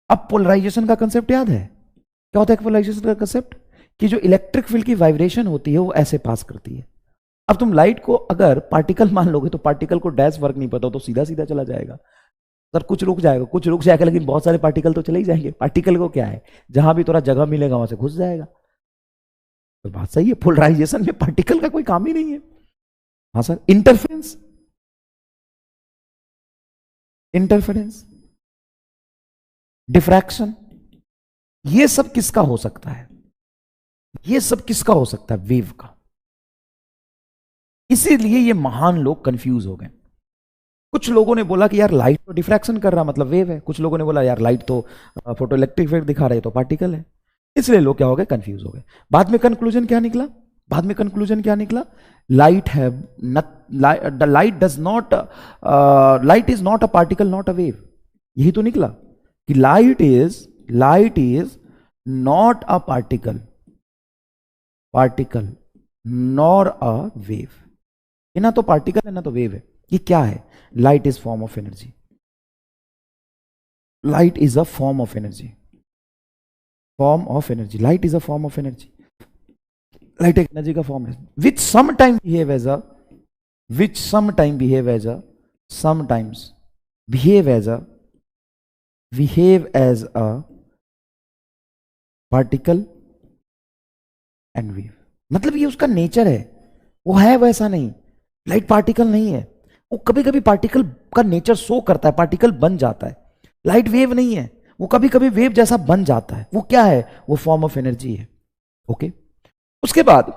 अब पोलराइजेशन का कंसेप्ट याद है? क्या होता है पोलराइजेशन का कंसेप्ट? कि जो इलेक्ट्रिक फील्ड की वाइब्रेशन होती है वो ऐसे पास करती है। अब तुम लाइट को अगर पार्टिकल मान लोगे तो पार्टिकल को डैश वर्क नहीं पता तो सीधा सीधा चला जाएगा। सर कुछ रुक जाएगा, कुछ रुक जाएगा, लेकिन बहुत सारे पार्टिकल तो चले ही जाएंगे। पार्टिकल को क्या है, जहां भी थोड़ा जगह मिलेगा वहां से घुस जाएगा। तो बात सही है, पोलराइजेशन में पार्टिकल का कोई काम ही नहीं है। हाँ सर, इंटरफेरेंस, इंटरफेरेंस, डिफ्रैक्शन, ये सब किसका हो सकता है? ये सब किसका हो सकता है? वेव का। इसीलिए ये महान लोग कंफ्यूज हो गए। कुछ लोगों ने बोला कि यार लाइट तो डिफ्रैक्शन कर रहा मतलब वेव है, कुछ लोगों ने बोला यार लाइट तो फोटो इलेक्ट्रिक इफेक्ट दिखा रही है तो पार्टिकल है। इसलिए लोग क्या हो गए, कंफ्यूज हो गए। बाद में कंक्लूजन क्या निकला? बाद में कंक्लूजन क्या निकला? लाइट है light does not, light is not a particle not a wave. यही तो निकला कि light is not a particle, particle nor a wave. ये ना तो पार्टिकल है ना तो वेव है। ये क्या है? Light is form of energy, light is a form of energy, form of energy, light is a form of energy. Light एक एनर्जी का फॉर्म है which some time behave as a, which some time behave as a, sometimes behave as a, behave as a particle and wave. मतलब ये उसका nature है, वो है वैसा नहीं। लाइट पार्टिकल नहीं है, वो कभी कभी पार्टिकल का नेचर शो करता है, पार्टिकल बन जाता है। लाइट वेव नहीं है, वो कभी कभी वेव जैसा बन जाता है। वो क्या है? वो फॉर्म ऑफ एनर्जी है। ओके। उसके बाद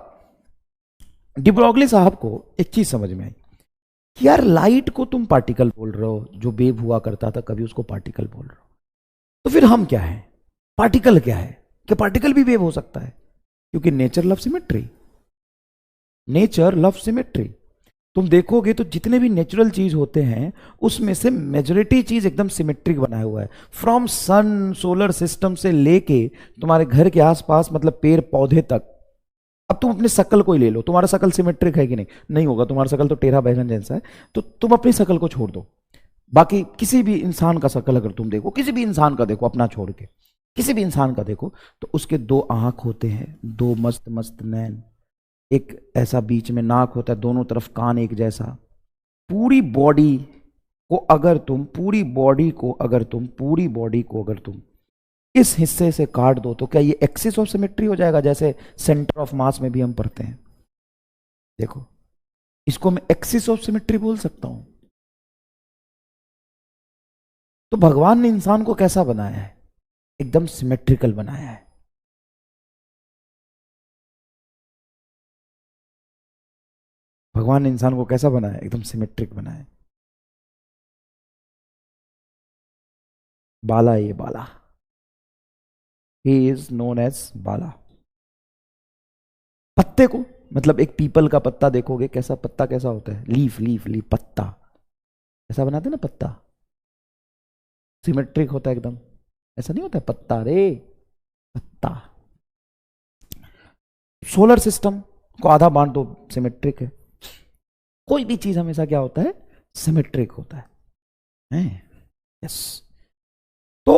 डिब्रोगली साहब को एक चीज समझ में आई कि यार लाइट को तुम पार्टिकल बोल रहे हो, जो वेव हुआ करता था कभी उसको पार्टिकल बोल रहे हो, तो फिर हम क्या है? पार्टिकल क्या है? कि पार्टिकल भी वेव हो सकता है, क्योंकि nature love symmetry, nature love symmetry. तुम देखोगे तो जितने भी नेचुरल चीज होते हैं उसमें से मेजोरिटी चीज एकदम सिमेट्रिक बनाया हुआ है। फ्रॉम सन, सोलर सिस्टम से लेके तुम्हारे घर के आसपास मतलब पेड़ पौधे तक। अब तुम अपने शकल को ही ले लो, तुम्हारा शकल सिमेट्रिक है कि नहीं? नहीं होगा, तुम्हारा शकल तो टेढ़ा बैगन जैसा है। तो तुम अपनी शकल को छोड़ दो, बाकी किसी भी इंसान का शकल अगर तुम देखो, किसी भी इंसान का देखो अपना छोड़ के, किसी भी इंसान का देखो, तो उसके दो आंख होते हैं, दो मस्त मस्त नैन, एक ऐसा बीच में नाक होता है, दोनों तरफ कान एक जैसा। पूरी बॉडी को अगर तुम, पूरी बॉडी को अगर तुम, पूरी बॉडी को अगर तुम इस हिस्से से काट दो तो क्या ये एक्सिस ऑफ सिमेट्री हो जाएगा? जैसे सेंटर ऑफ मास में भी हम पढ़ते हैं, देखो इसको मैं एक्सिस ऑफ सिमेट्री बोल सकता हूं। तो भगवान ने इंसान को कैसा बनाया है? एकदम सिमेट्रिकल बनाया है। भगवान ने इंसान को कैसा बनाया? एकदम सिमेट्रिक बनाया है। बाला है ये, बाला, ही इज नोन एज बाला। पत्ते को, मतलब एक पीपल का पत्ता देखोगे कैसा, पत्ता कैसा होता है, लीफ लीफ लीफ, पत्ता ऐसा बनाते हैं ना, पत्ता सिमेट्रिक होता है एकदम, ऐसा नहीं होता है पत्ता रे, पत्ता। सोलर सिस्टम को आधा बांट दो, सिमेट्रिक है। कोई भी चीज हमेशा क्या होता है, सिमेट्रिक होता है। यस। तो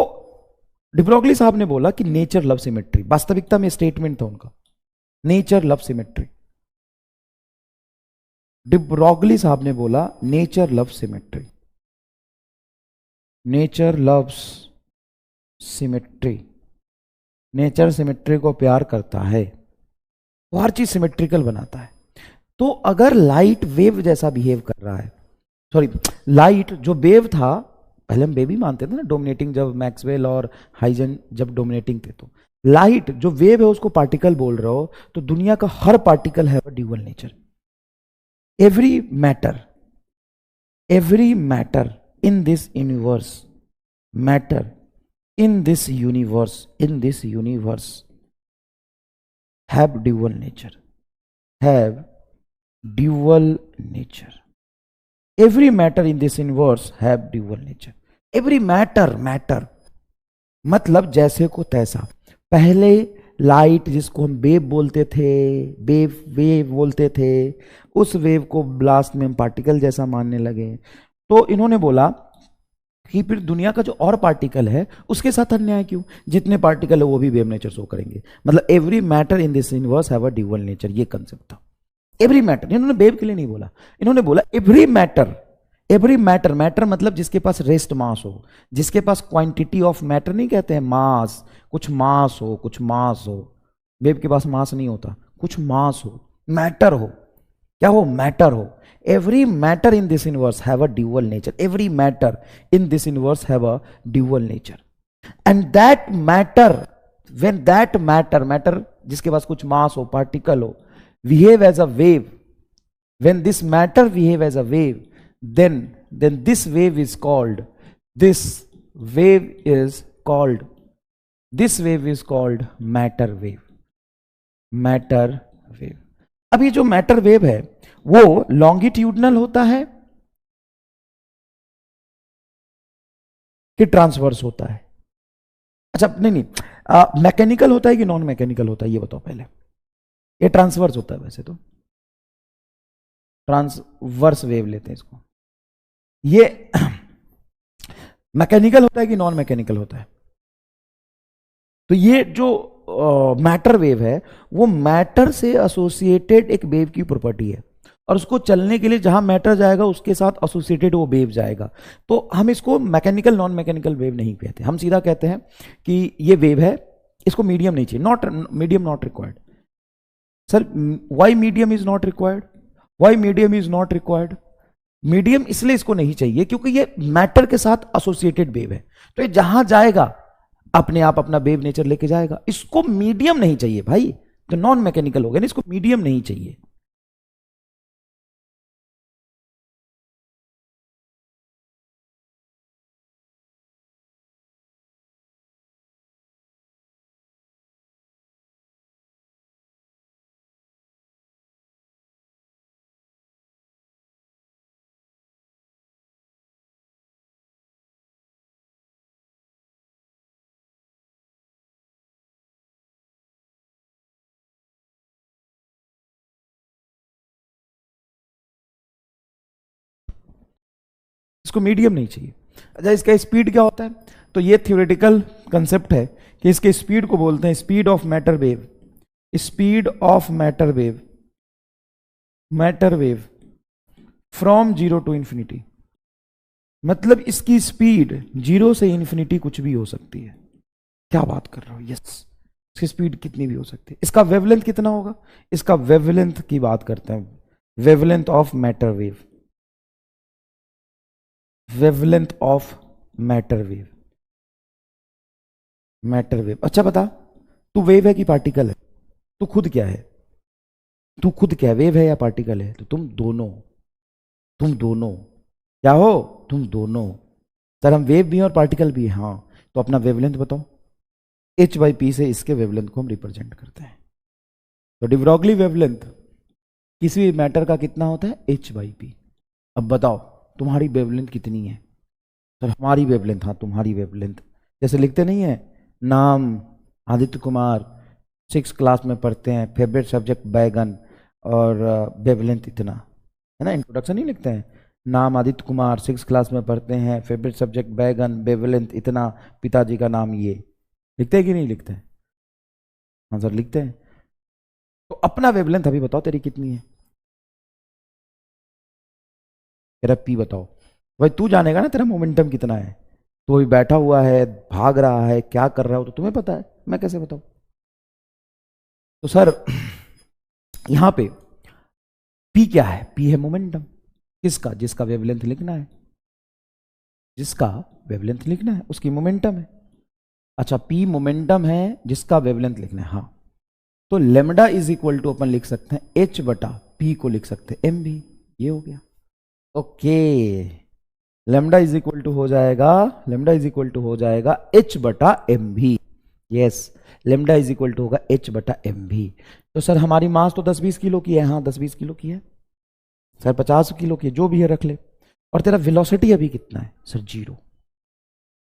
डिब्रोगली साहब ने बोला कि नेचर लव सिमेट्री, वास्तविकता में स्टेटमेंट था उनका, नेचर लव सिमेट्री। डिब्रोगली साहब ने बोला nature love symmetry, nature loves symmetry, nature symmetry को प्यार करता है, वो हर चीज सिमेट्रिकल बनाता है। तो अगर लाइट वेव जैसा बिहेव कर रहा है, सॉरी, लाइट जो वेव था, पहले हम वेव ही मानते थे ना, डोमिनेटिंग, जब मैक्सवेल और हाइजन जब डोमिनेटिंग थे, तो लाइट जो वेव है उसको पार्टिकल बोल रहे हो, तो दुनिया का हर पार्टिकल है dual nature. Every matter in this universe, matter in this universe have dual nature, have dual nature, every matter in this universe have dual nature, every matter मतलब जैसे को तैसा। पहले लाइट जिसको हम वेव बोलते थे, वेव बोलते थे, उस वेव को ब्लास्ट में हम पार्टिकल जैसा मानने लगे। तो इन्होंने बोला कि फिर दुनिया का जो और पार्टिकल है उसके साथ अन्याय क्यों, जितने पार्टिकल है वो भी वेव नेचर शो करेंगे। मतलब every matter in this universe have a dual nature, ये कंसेप्ट था। एवरी मैटर, इन्होंने वेव के लिए नहीं बोला, इन्होंने बोला every matter. Every matter, matter मतलब जिसके पास रेस्ट मास हो, जिसके पास क्वांटिटी ऑफ मैटर नहीं कहते हैं, मास, कुछ मास हो, कुछ मास हो। वेव के पास मास नहीं होता, कुछ मास हो, मैटर हो, क्या हो, मैटर हो। Every matter in this universe have a dual nature. Every matter in this universe have a dual nature. And that matter, when that matter जिसके पास कुछ मास हो, पार्टिकल हो, behave as a wave. When this matter behave as a wave, then this wave is called, this wave is called matter wave. Matter wave. अब ये जो matter wave है वो longitudinal होता है कि ट्रांसवर्स होता है? अच्छा, नहीं, मैकेनिकल होता है कि नॉन मैकेनिकल होता है, ये बताओ पहले। ये ट्रांसवर्स होता है, वैसे तो ट्रांसवर्स वेव लेते हैं इसको। ये मैकेनिकल होता है कि नॉन मैकेनिकल होता है? तो ये जो मैटर वेव है वो मैटर से एसोसिएटेड एक वेव की प्रॉपर्टी है, और उसको चलने के लिए जहां मैटर जाएगा उसके साथ एसोसिएटेड वो वेव जाएगा। तो हम इसको मैकेनिकल नॉन मैकेनिकल वेव नहीं कहते, हम सीधा कहते हैं कि ये वेव है, इसको मीडियम नहीं चाहिए, medium not required. Sir why medium is not required? Why medium is not required? Medium इसलिए इसको नहीं चाहिए क्योंकि ये मैटर के साथ एसोसिएटेड वेव है, तो ये जहां जाएगा अपने आप अपना वेव नेचर लेके जाएगा। इसको मीडियम नहीं चाहिए भाई, तो नॉन मैकेनिकल हो गया ना, इसको मीडियम नहीं चाहिए। इसको मीडियम नहीं चाहिए। अच्छा, इसका स्पीड क्या होता है? तो ये थ्योरेटिकल कंसेप्ट है कि इसके स्पीड को बोलते हैं speed of matter wave. Speed of matter wave, matter wave from zero to infinity, मतलब इसकी स्पीड जीरो से इंफिनिटी कुछ भी हो सकती है। क्या बात कर रहे हो? यस, इसकी स्पीड कितनी भी हो सकती है। इसका वेवलेंथ कितना होगा? इसका वेवलेंथ की बात करते हैं, wavelength of matter wave, wavelength of matter wave, matter wave. अच्छा बता, तू वेव है कि पार्टिकल है? तू खुद क्या है? तू खुद क्या है, वेव है या पार्टिकल है? तो तुम दोनों क्या हो? तुम दोनों। सर हम वेव भी हैं और पार्टिकल भी हैं। हाँ, तो अपना वेवलेंथ बताओ। h बाई पी से इसके वेवलेंथ को हम रिप्रेजेंट करते हैं। तो डिब्रोगली वेवलेंथ किसी भी मैटर का कितना होता है, h बाई पी। अब बताओ तुम्हारी वेवलेंथ कितनी है? सर हमारी वेवलेंथ, हाँ तुम्हारी वेवलेंथ, जैसे लिखते नहीं है, नाम आदित्य कुमार, 6 क्लास में पढ़ते हैं, फेवरेट सब्जेक्ट बैगन, और वेवलेंथ इतना, है ना, इंट्रोडक्शन नहीं लिखते हैं, नाम आदित्य कुमार, 6 क्लास में पढ़ते हैं, फेवरेट सब्जेक्ट बैगन, वेवलेंथ इतना, पिताजी का नाम ये, लिखते हैं कि नहीं लिखते हैं? हाँ सर लिखते हैं। तो अपना वेवलेंथ अभी बताओ तेरी कितनी है? तेरा पी बताओ। भाई तू जानेगा ना तेरा मोमेंटम कितना है, तो अभी बैठा हुआ है, भाग रहा है, क्या कर रहा हो, तो तुम्हें पता है, मैं कैसे बताऊं? तो सर यहां पे पी क्या है? पी है मोमेंटम। किसका? जिसका वेवलेंथ लिखना है, जिसका वेवलेंथ लिखना है उसकी मोमेंटम है। अच्छा पी मोमेंटम है जिसका वेवलेंथ लिखना है, हाँ। तो लेमडा इज इक्वल टू अपन लिख सकते हैं एच बटा पी को लिख सकते हैं एम भी, ये हो गया। Okay, lambda is equal to हो जाएगा, लेमडा इज इक्वल टू हो जाएगा एच बटा M V. Yes, lambda is equal to होगा एच बटा एम भी। तो सर हमारी मास तो 10-20 किलो की है, हाँ 10-20 किलो की है। सर 50 किलो की है, जो भी है रख ले। और तेरा वेलोसिटी अभी कितना है? Sir zero.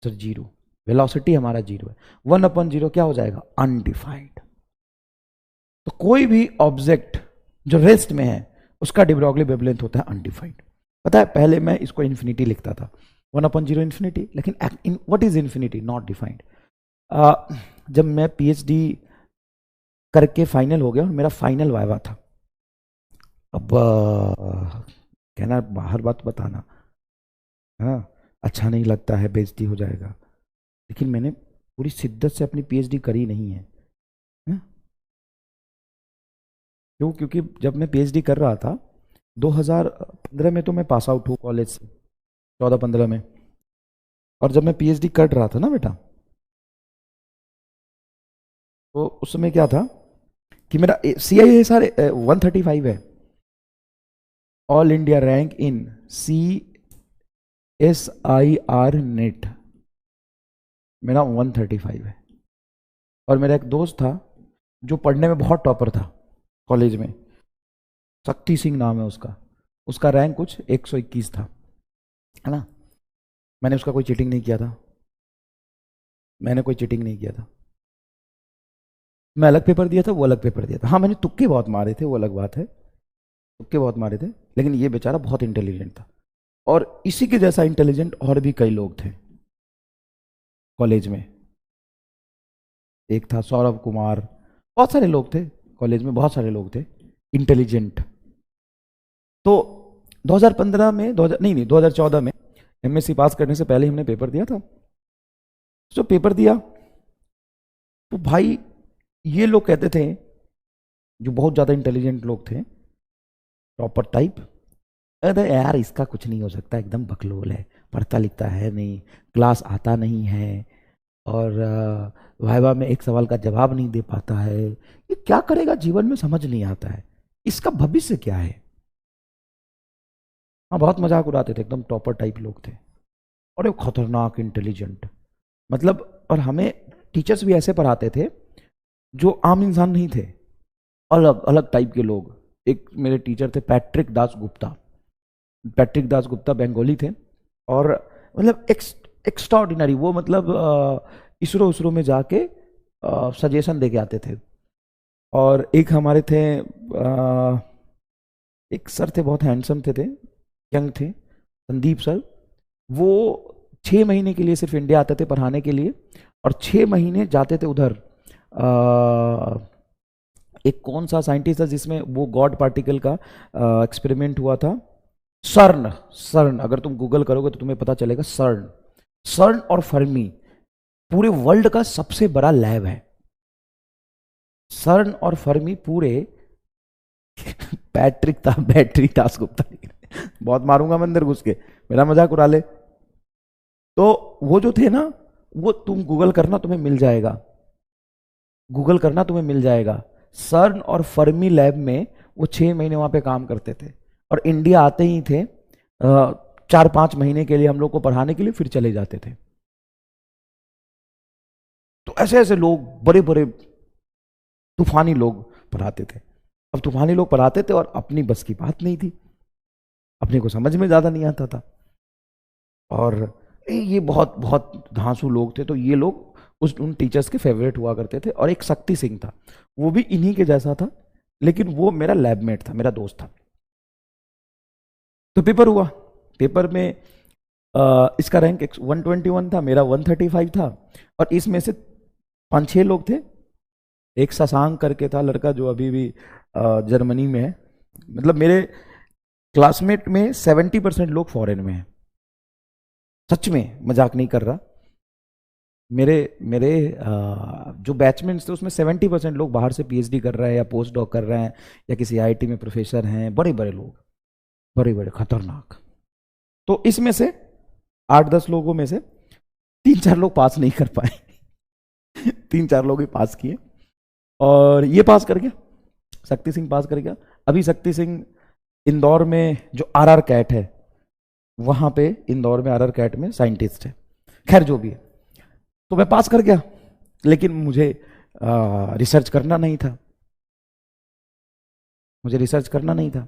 Sir zero, velocity हमारा जीरो है। 1/0 क्या हो जाएगा? अनडिफाइंड। तो कोई भी ऑब्जेक्ट जो रेस्ट में है उसका डी ब्रॉगली वेवलेंथ होता है अनडिफाइंड। पता है पहले मैं इसको इन्फिनिटी लिखता था, 1/0 इन्फिनिटी, लेकिन what is infinity? Not defined. जब मैं पीएचडी करके फाइनल हो गया और मेरा फाइनल वाइवा था, अब कहना बाहर बात बताना, हाँ अच्छा नहीं लगता है, बेइज्जती हो जाएगा, लेकिन मैंने पूरी शिद्दत से अपनी पीएचडी करी नहीं है, हाँ? क्यों? क्योंकि जब मैं पीएचडी कर रहा था 2015 में, तो मैं पास आउट हूँ कॉलेज से 14-15 में, और जब मैं पीएचडी कर रहा था ना बेटा, तो उस समय क्या था कि मेरा सी आई है सारे 135 है, all India rank in CSIR net मेरा 135 है। और मेरा एक दोस्त था जो पढ़ने में बहुत टॉपर था कॉलेज में, शक्ति सिंह नाम है उसका, उसका रैंक कुछ 121 था, है ना। मैंने उसका कोई चीटिंग नहीं किया था, मैंने कोई चीटिंग नहीं किया था, मैं अलग पेपर दिया था, वो अलग पेपर दिया था। हाँ मैंने तुक्के बहुत मारे थे, वो अलग बात है, तुक्के बहुत मारे थे, लेकिन ये बेचारा बहुत इंटेलिजेंट था। और इसी के जैसा इंटेलिजेंट और भी कई लोग थे कॉलेज में। एक था सौरभ कुमार, बहुत सारे लोग थे कॉलेज में, बहुत सारे लोग थे इंटेलिजेंट। तो 2015 में 2014 में एमएससी पास करने से पहले हमने पेपर दिया था। जो पेपर दिया तो भाई ये लोग कहते थे, जो बहुत ज़्यादा इंटेलिजेंट लोग थे, प्रॉपर टाइप, अरे यार इसका कुछ नहीं हो सकता, एकदम बकलोल है, पढ़ता लिखता है नहीं, क्लास आता नहीं है, और वाइवा में एक सवाल का जवाब नहीं दे पाता है, ये क्या करेगा जीवन में समझ नहीं आता है, इसका भविष्य क्या है। हाँ बहुत मजाक उड़ाते थे, एकदम टॉपर टाइप लोग थे, और ये खतरनाक इंटेलिजेंट, मतलब। और हमें टीचर्स भी ऐसे पढ़ाते थे जो आम इंसान नहीं थे, अलग अलग टाइप के लोग। एक मेरे टीचर थे पैट्रिक दास गुप्ता, पैट्रिक दास गुप्ता बंगाली थे, और मतलब एक्स्ट्राऑर्डिनरी, वो मतलब इसरो उसरो में जाके सजेशन दे के आते थे। और एक हमारे थे एक सर थे, बहुत हैंडसम थे, यंग थे, संदीप सर। वो 6 महीने के लिए सिर्फ इंडिया आते थे पढ़ाने के लिए, और 6 महीने जाते थे उधर। एक कौन सा साइंटिस्ट था जिसमें वो गॉड पार्टिकल का एक्सपेरिमेंट हुआ था, सर्न। सर्न अगर तुम गूगल करोगे तो तुम्हें पता चलेगा, सर्न। सर्न और फर्मी पूरे वर्ल्ड का सबसे बड़ा लैब है। सर्न और फर्मी पूरे पैट्रिक था, बैटरी दास गुप्ता, बहुत मारूंगा मैं अंदर घुस के, मेरा मजाक उड़ा ले। तो वो जो थे ना, वो तुम गूगल करना तुम्हें मिल जाएगा, गूगल करना तुम्हें मिल जाएगा। सर्न और फर्मी लैब में वो 6 महीने वहां पे काम करते थे, और इंडिया आते ही थे 4-5 महीने के लिए हम लोग को पढ़ाने के लिए, फिर चले जाते थे। ऐसे ऐसे लोग, बड़े बड़े तूफानी लोग पढ़ाते थे। अब तूफानी लोग पढ़ाते थे और अपनी बस की बात नहीं थी, अपने को समझ में ज़्यादा नहीं आता था। और ये बहुत बहुत धांसू लोग थे, तो ये लोग उस उन टीचर्स के फेवरेट हुआ करते थे। और एक शक्ति सिंह था, वो भी इन्हीं के जैसा था, लेकिन वो मेरा लैबमेट था, मेरा दोस्त था। तो पेपर हुआ, पेपर में इसका रैंक 121 था, मेरा 135 था। और इसमें से 5-6 लोग थे। एक शशांक करके था लड़का, जो अभी भी जर्मनी में है। मतलब मेरे क्लासमेट में 70% लोग फॉरेन में हैं, सच में मजाक नहीं कर रहा। मेरे मेरे जो बैचमेंट्स थे उसमें 70% लोग बाहर से पीएचडी कर रहे हैं या पोस्ट डॉक कर रहे हैं या किसी आईआईटी में प्रोफेसर हैं, बड़े बड़े लोग, बड़े बड़े खतरनाक। तो इसमें से 8-10 लोगों में से 3-4 लोग पास नहीं कर पाए। 3-4 लोग ही पास किए, और ये पास कर गया, शक्ति सिंह पास कर गया। अभी शक्ति सिंह इंदौर में जो आरआर कैट है, वहां पे इंदौर में आरआर कैट में साइंटिस्ट है। खैर जो भी है, तो मैं पास कर गया, लेकिन मुझे रिसर्च करना नहीं था, मुझे रिसर्च करना नहीं था।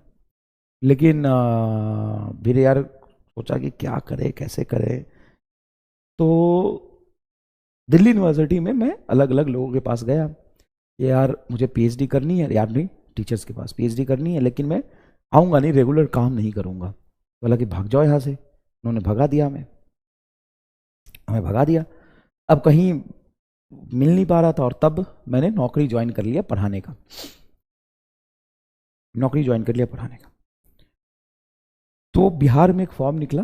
लेकिन फिर यार सोचा कि क्या करे, कैसे करे। तो दिल्ली यूनिवर्सिटी में मैं अलग अलग लोगों के पास गया, यार मुझे पीएचडी करनी है, यार नहीं, टीचर्स के पास पीएचडी करनी है, लेकिन मैं आऊँगा नहीं, रेगुलर काम नहीं करूँगा। बोला कि भाग जाओ यहाँ से। उन्होंने भगा दिया, हमें भगा दिया। अब कहीं मिल नहीं पा रहा था, और तब मैंने नौकरी ज्वाइन कर लिया पढ़ाने का, नौकरी ज्वाइन कर लिया पढ़ाने का। तो बिहार में एक फॉर्म निकला,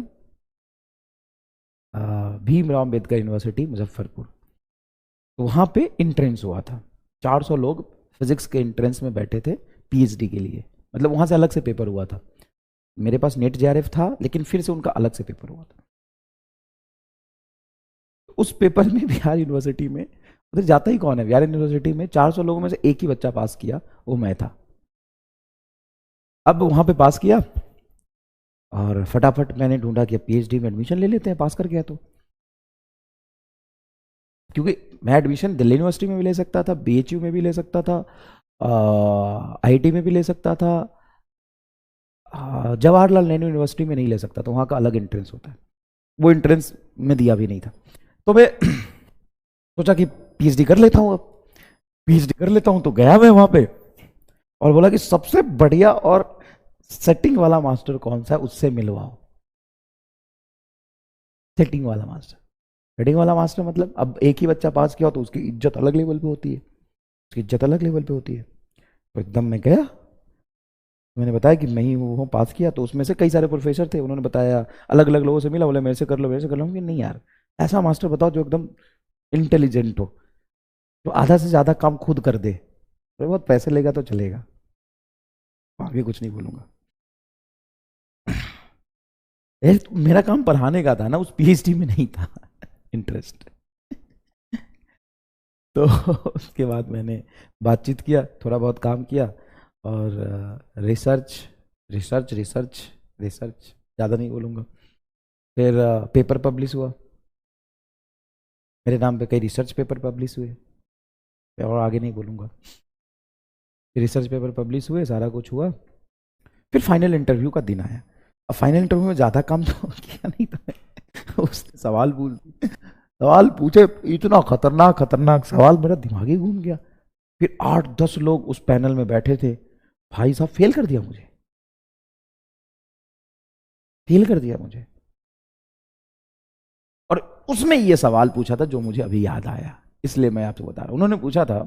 भीमराव अम्बेडकर यूनिवर्सिटी मुजफ्फरपुर। तो वहाँ पे इंट्रेंस हुआ था, 400 लोग फिजिक्स के इंट्रेंस में बैठे थे पीएचडी के लिए। मतलब वहाँ से अलग से पेपर हुआ था, मेरे पास नेट जेआरएफ था, लेकिन फिर से उनका अलग से पेपर हुआ था। उस पेपर में बिहार यूनिवर्सिटी में, उधर जाता ही कौन है, बिहार यूनिवर्सिटी में 400 लोगों में से एक ही बच्चा पास किया, वो मैं था। अब वहाँ पे पास किया, और फटाफट मैंने ढूंढा कि पीएचडी में एडमिशन ले लेते हैं, पास कर गया तो। क्योंकि मैं एडमिशन दिल्ली यूनिवर्सिटी में भी ले सकता था, बीएचयू में भी ले सकता था, आईआईटी में भी ले सकता था, जवाहरलाल नेहरू यूनिवर्सिटी में नहीं ले सकता था, वहाँ का अलग एंट्रेंस होता है, वो एंट्रेंस में दिया भी नहीं था। तो मैं सोचा कि पीएचडी कर लेता हूँ, अब पीएचडी कर लेता हूँ। तो गया मैं वहाँ पे, और बोला कि सबसे बढ़िया और सेटिंग वाला मास्टर कौन सा है, उससे मिलवाओ। सेटिंग वाला मास्टर, सेटिंग वाला मास्टर मतलब अब एक ही बच्चा पास किया हो तो उसकी इज्जत अलग लेवल पे होती है, उसकी इज्जत अलग लेवल पे होती है। तो एकदम मैं गया, मैंने बताया कि मैं ही वो पास किया। तो उसमें से कई सारे प्रोफेसर थे, उन्होंने बताया, अलग अलग लोगों से मिला, बोले मेरे से कर लो, मेरे से कर लो। कि नहीं यार, ऐसा मास्टर बताओ जो एकदम इंटेलिजेंट हो, जो आधा से ज़्यादा काम खुद कर दे, तो बहुत पैसे लेगा तो चलेगा, आगे कुछ नहीं बोलूँगा। मेरा काम पढ़ाने का था ना, उस पीएचडी में नहीं था इंटरेस्ट। तो उसके बाद मैंने बातचीत किया, थोड़ा बहुत काम किया, और रिसर्च रिसर्च रिसर्च रिसर्च, ज़्यादा नहीं बोलूँगा। फिर पेपर पब्लिश हुआ, मेरे नाम पे कई रिसर्च पेपर पब्लिश हुए, और आगे नहीं बोलूँगा। रिसर्च पेपर पब्लिश हुए, सारा कुछ हुआ। फिर फाइनल इंटरव्यू का दिन आया। अब फाइनल इंटरव्यू में ज़्यादा काम तो किया नहीं था। उसने सवाल पूछे, इतना खतरनाक खतरनाक सवाल, मेरा दिमाग ही घूम गया। फिर 8-10 लोग उस पैनल में बैठे थे, भाई साहब फेल कर दिया मुझे, फेल कर दिया मुझे। और उसमें ये सवाल पूछा था जो मुझे अभी याद आया, इसलिए मैं आपसे बता रहा हूं। उन्होंने पूछा था,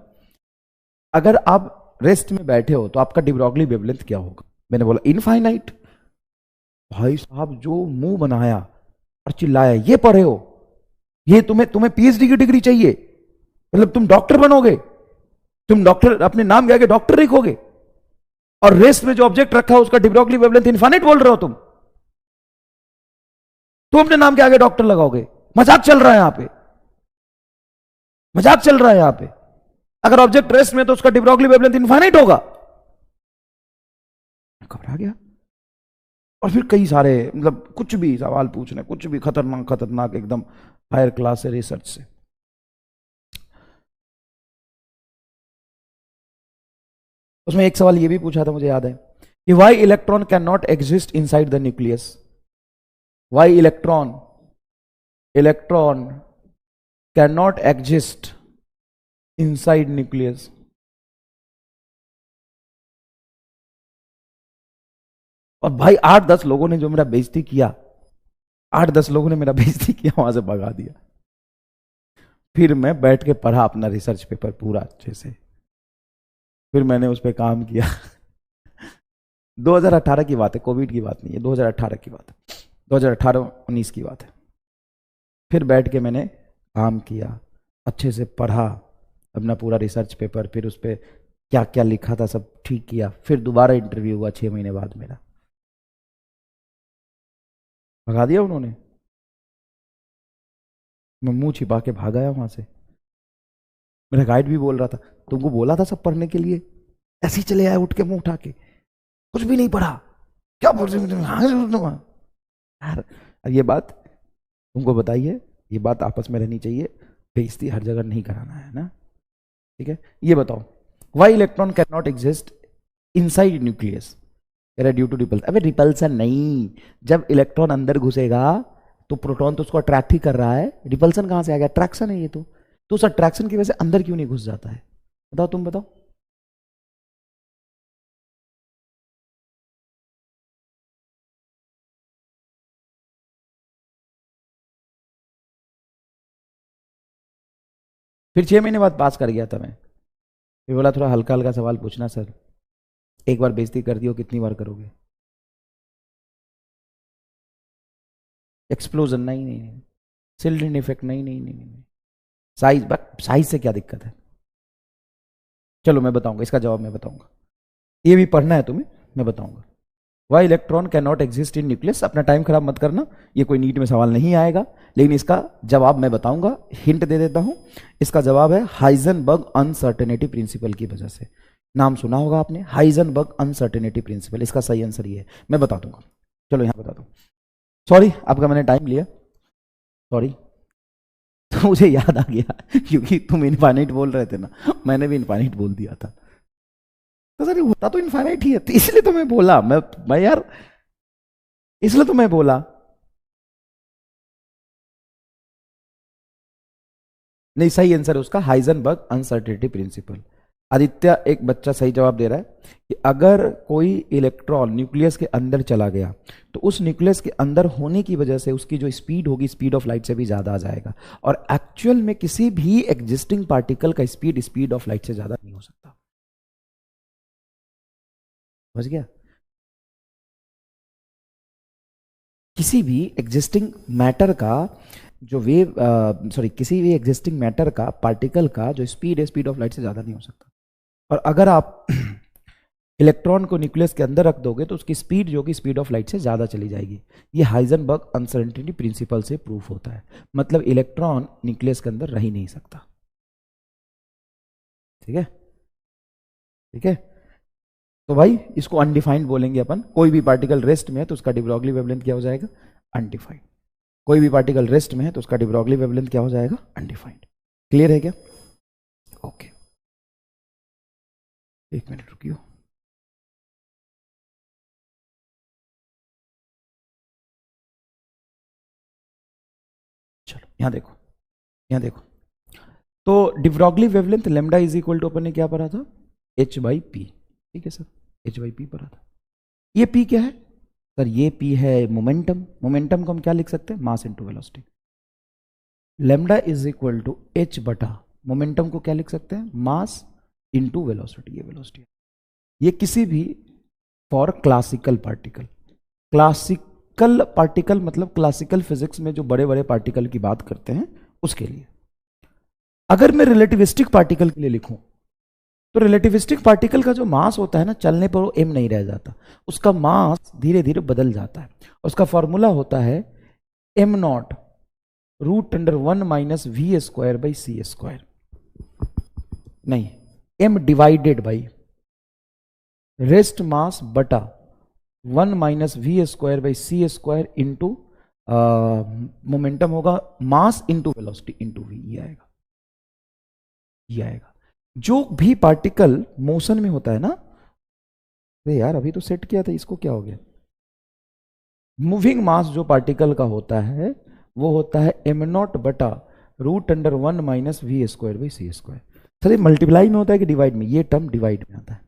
अगर आप रेस्ट में बैठे हो तो आपका डिब्रोगली वेवलेंथ क्या होगा? मैंने बोला इनफाइनाइट। भाई साहब जो मुंह बनाया और चिल्लाया, ये पढ़े हो, ये तुम्हें पीएचडी की डिग्री चाहिए, मतलब तुम डॉक्टर बनोगे, तुम डॉक्टर अपने नाम के आगे डॉक्टर लिखोगे, और रेस्ट में जो ऑब्जेक्ट रखा है उसका डिब्रोगली वेवलेंथ इनफाइनाइट बोल रहे हो तुम अपने नाम के आगे डॉक्टर लगाओगे? मजाक चल रहा है यहां पे, मजाक चल रहा है यहां पे। अगर ऑब्जेक्ट रेस्ट में तो उसका डिब्रोगली वेवलेंथ इनफाइनाइट होगा। घबरा गया। और फिर कई सारे, मतलब कुछ भी सवाल पूछने, कुछ भी खतरनाक खतरनाक एकदम हायर क्लास से, रिसर्च से। उसमें एक सवाल ये भी पूछा था, मुझे याद है, कि why electron can not exist inside the nucleus. Why electron can not exist inside nucleus. और भाई 8-10 लोगों ने जो मेरा बेइज्जती किया, 8-10 लोगों ने मेरा बेइज्जती किया, वहां से भगा दिया। फिर मैं बैठ के पढ़ा अपना रिसर्च पेपर पूरा अच्छे से, फिर मैंने उस पर काम किया। 2018 की बात है, कोविड की बात नहीं है, 2018 की बात है, 2018-19 की बात है। फिर बैठ के मैंने काम किया, अच्छे से पढ़ा अपना पूरा रिसर्च पेपर, फिर उस पर क्या क्या लिखा था सब ठीक किया। फिर दोबारा इंटरव्यू हुआ 6 महीने बाद मेरा, भगा दिया उन्होंने। मैं मुंह छिपा के भाग आया वहां से। मेरा गाइड भी बोल रहा था, तुमको बोला था सब पढ़ने के लिए, ऐसे ही चले आए उठ के मुंह उठा के, कुछ भी नहीं पढ़ा, क्या बोल रहे हो यार। ये बात तुमको बताइए, ये बात आपस में रहनी चाहिए, बेइज्जती हर जगह नहीं कराना है ना, ठीक है। ये बताओ, why electron can not exist inside nucleus. Due to repulsion. अबे रिपल्सन नहीं, जब इलेक्ट्रॉन अंदर घुसेगा तो प्रोटॉन तो उसको अट्रैक्ट ही कर रहा है, रिपल्सन कहां से आ गया, अट्रैक्शन है ये तो उस अट्रैक्शन की वजह से अंदर क्यों नहीं घुस जाता है, बताओ तुम बताओ। फिर 6 महीने बाद पास कर गया था मैं। फिर बोला थोड़ा हल्का हल्का सवाल पूछना सर, एक बार बेइज्जती कर दियो कितनी बार करोगे। एक्सप्लोजन नहीं नहीं नहीं, सिल्ड्रेन इफेक्ट नहीं नहीं नहीं नहीं, साइज, बट साइज से क्या दिक्कत है। चलो मैं बताऊंगा इसका जवाब, मैं बताऊंगा, ये भी पढ़ना है तुम्हें, मैं बताऊंगा। Why electron can not exist in nucleus. अपना टाइम खराब मत करना, ये कोई नीट में सवाल नहीं आएगा, लेकिन इसका जवाब मैं बताऊंगा। हिंट दे देता हूं, इसका जवाब है हाइजेनबर्ग अनसर्टेनिटी प्रिंसिपल की वजह से। नाम सुना होगा आपने, हाइजेनबर्ग अनसर्टेनिटी प्रिंसिपल, इसका सही आंसर ये है, मैं बता दूंगा। चलो यहां बता दूं। सॉरी आपका मैंने टाइम लिया, सॉरी। तो मुझे याद आ गया, क्योंकि तुम इनफाइनाइट बोल रहे थे ना, मैंने भी इनफाइनाइट बोल दिया था। तो सर होता तो इनफाइनाइट ही है, तो इसलिए तो मैं बोला, मैं यार, इसलिए तो मैं बोला। नहीं, सही आंसर है उसका हाइजेनबर्ग अनसर्टेनिटी प्रिंसिपल। आदित्य एक बच्चा सही जवाब दे रहा है कि अगर कोई इलेक्ट्रॉन न्यूक्लियस के अंदर चला गया तो उस न्यूक्लियस के अंदर होने की वजह से उसकी जो स्पीड होगी, स्पीड ऑफ लाइट से भी ज्यादा आ जाएगा। और एक्चुअल में किसी भी एग्जिस्टिंग पार्टिकल का स्पीड स्पीड ऑफ लाइट से ज्यादा नहीं हो सकता। समझ गया। किसी भी एग्जिस्टिंग मैटर का जो वेव, सॉरी, किसी भी एग्जिस्टिंग मैटर का, पार्टिकल का जो स्पीड है, स्पीड ऑफ लाइट से ज्यादा नहीं हो सकता। और अगर आप इलेक्ट्रॉन को न्यूक्लियस के अंदर रख दोगे तो उसकी स्पीड जो कि स्पीड ऑफ लाइट से ज्यादा चली जाएगी। ये हाइजेनबर्ग अनसर्टेनिटी प्रिंसिपल से प्रूफ होता है। मतलब इलेक्ट्रॉन न्यूक्लियस के अंदर रह ही नहीं सकता। ठीक है, ठीक है। तो भाई इसको अनडिफाइंड बोलेंगे अपन। कोई भी पार्टिकल रेस्ट में है तो उसका डी ब्रॉगली वेवलेंथ क्या हो जाएगा, अनडिफाइंड। कोई भी पार्टिकल रेस्ट में है तो उसका डी ब्रॉगली वेवलेंथ क्या हो जाएगा, अनडिफाइंड। क्लियर है क्या? ओके, एक मिनट रुकियो। चलो यहां देखो, यहां देखो। तो de Broglie wavelength lambda is equal to अपन ने क्या पढ़ा था, एच बाई पी। ठीक है सर, एच बाई पी पढ़ा था। ये पी क्या है सर, ये पी है मोमेंटम। मोमेंटम को हम क्या लिख सकते हैं, mass into velocity. Lambda is equal to H बटा मोमेंटम को क्या लिख सकते हैं, मास इनटू वेलोसिटी। ये वेलोसिटी, ये किसी भी for classical particle. Classical particle मतलब क्लासिकल फिजिक्स में जो बड़े बड़े पार्टिकल की बात करते हैं उसके लिए। अगर मैं रिलेटिविस्टिक पार्टिकल के लिए लिखूं तो रिलेटिविस्टिक पार्टिकल का जो मास होता है ना, चलने पर वो एम नहीं रह जाता, उसका मास धीरे धीरे बदल जाता है। उसका फॉर्मूला होता है M naught root under 1 minus V square by C square. नहीं, M divided by rest mass बटा 1 minus V square by C square into momentum होगा mass into velocity into V. ये आएगा, ये आएगा। जो भी पार्टिकल मोशन में होता है ना, अरे यार अभी तो सेट किया था, इसको क्या हो गया? मूविंग मास जो पार्टिकल का होता है वो होता है एम नॉट बटा root under 1 minus V square by C square. Sir ये मल्टीप्लाई में होता है कि डिवाइड में? ये टर्म डिवाइड में आता है,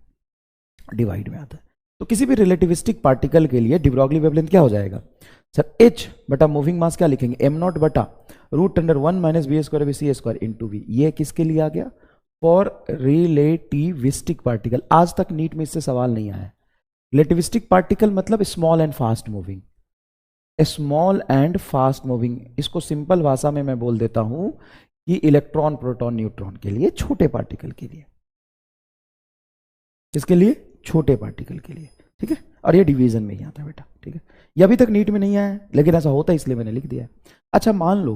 डिवाइड में आता है। तो किसी भी रिलेटिविस्टिक पार्टिकल के लिए डी ब्रॉगली वेवलेंथ क्या हो जाएगा सर? एच बटा मूविंग मास क्या लिखेंगे? एम नॉट बटा root under 1 minus V square by C square into V. ये किसके लिए आ गया? For relativistic particle. आज तक नीट में इससे सवाल नहीं आया। रिलेटिविस्टिक पार्टिकल मतलब small and fast moving, small and fast moving. इसको सिंपल भाषा में मैं बोल देता हूं कि इलेक्ट्रॉन प्रोटॉन न्यूट्रॉन के लिए, छोटे पार्टिकल के लिए। किसके लिए? छोटे पार्टिकल के लिए, ठीक है। और ये डिवीजन में ही आता है बेटा, ठीक है। ये अभी तक नीट में नहीं आया है, लेकिन ऐसा होता है इसलिए मैंने लिख दिया है। अच्छा मान लो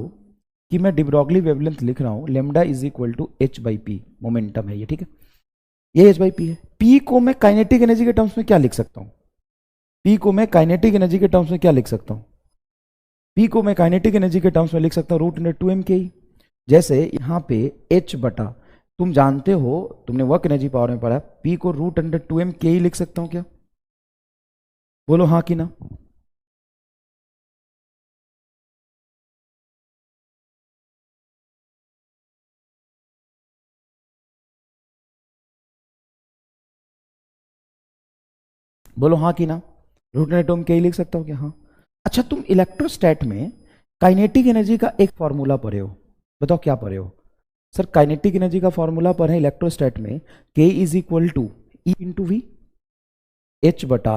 कि मैं डी ब्रॉगली वेवलेंथ लिख रहा हूं, lambda is equal to H by P, momentum है ये, ठीक है। ये एच बाई पी है। पी को मैं काइनेटिक एनर्जी के टर्म्स में क्या लिख सकता हूं? पी को मैं काइनेटिक एनर्जी के टर्म्स में क्या लिख सकता हूं? पी को मैं काइनेटिक एनर्जी के टर्म्स में लिख सकता हूं रूट अंडर 2m के ही। जैसे यहां पे h बटा, तुम जानते हो, तुमने वर्क एनर्जी पावर में पढ़ा, पी को रूट अंडर 2m के ही लिख सकता हूं क्या? बोलो हाँ कि ना। बोलो हाँ कि ना। रूट अंडर 2m के ही लिख सकता हूं क्या? हाँ। अच्छा तुम इलेक्ट्रोस्टैट में काइनेटिक एनर्जी का एक फॉर्मूला पढ़े हो, बताओ क्या पढ़े हो? सर काइनेटिक एनर्जी का फॉर्मूला पढ़े इलेक्ट्रोस्टैट में, K is equal to E into V, H बटा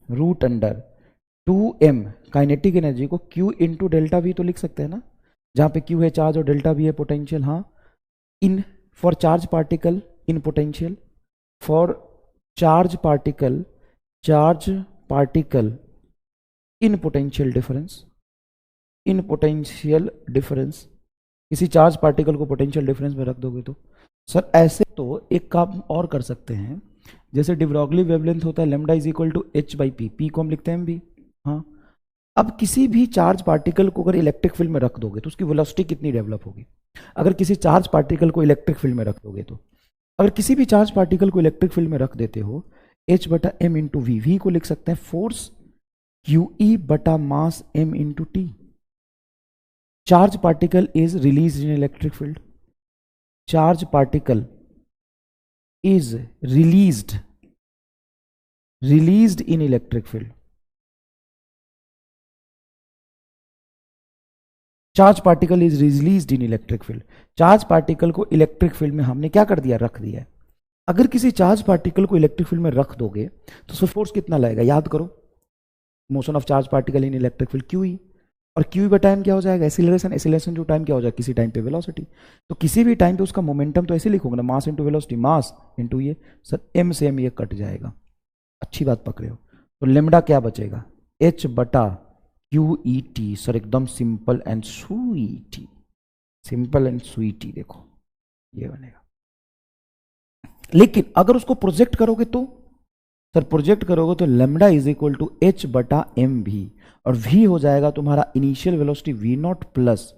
root under 2m kinetic energy को q इंटू डेल्टा वी तो लिख सकते हैं ना, जहां पे q है चार्ज और डेल्टा वी है पोटेंशियल। हाँ, in for charge particle in potential, for charge particle in potential difference, in potential difference. किसी चार्ज पार्टिकल को पोटेंशियल डिफरेंस में रख दोगे तो सर ऐसे तो एक काम और कर सकते हैं, जैसे डी ब्रॉगली वेवलेंथ होता है lambda is equal to H by P, P को हम लिखते हैं एम बी। हाँ, अब किसी भी चार्ज पार्टिकल को अगर इलेक्ट्रिक फील्ड में रख दोगे तो उसकी वेलोसिटी कितनी डेवलप होगी? अगर किसी चार्ज पार्टिकल को इलेक्ट्रिक फील्ड में रख दोगे तो, अगर किसी भी चार्ज पार्टिकल को इलेक्ट्रिक फील्ड में रख देते हो, एच बटा एम इंटू वी, वी को लिख सकते हैं फोर्स क्यू ई बटा mass M into T. Charge particle is release in electric field, charge particle is released in electric field। Charge particle is released in electric field. Charge particle को electric field में हमने क्या कर दिया? रख दिया है। अगर किसी चार्ज पार्टिकल को इलेक्ट्रिक फील्ड में रख दोगे तो उसमें फोर्स कितना लगेगा? याद करो, motion of charge particle in electric field Q E, और क्यू बटा टाइम क्या हो जाएगा? एक्सीलरेशन। एक्सीलरेशन जो टाइम क्या हो जाएगा? किसी टाइम पे वेलोसिटी। तो किसी भी टाइम पे उसका मोमेंटम तो ऐसे लिखोगे ना, मास इंटू वेलोसिटी, मास इंटू ये। सर एम से एम ये कट जाएगा, अच्छी बात पकड़े हो। तो लेमडा क्या बचेगा? एच बटा क्यू ई टी। सर एकदम simple and sweetie, simple and sweetie, देखो ये बनेगा। लेकिन अगर उसको प्रोजेक्ट करोगे तो सर, प्रोजेक्ट करोगे तो lambda is equal to H बटा एम भी, और v हो जाएगा तुम्हारा initial velocity v naught plus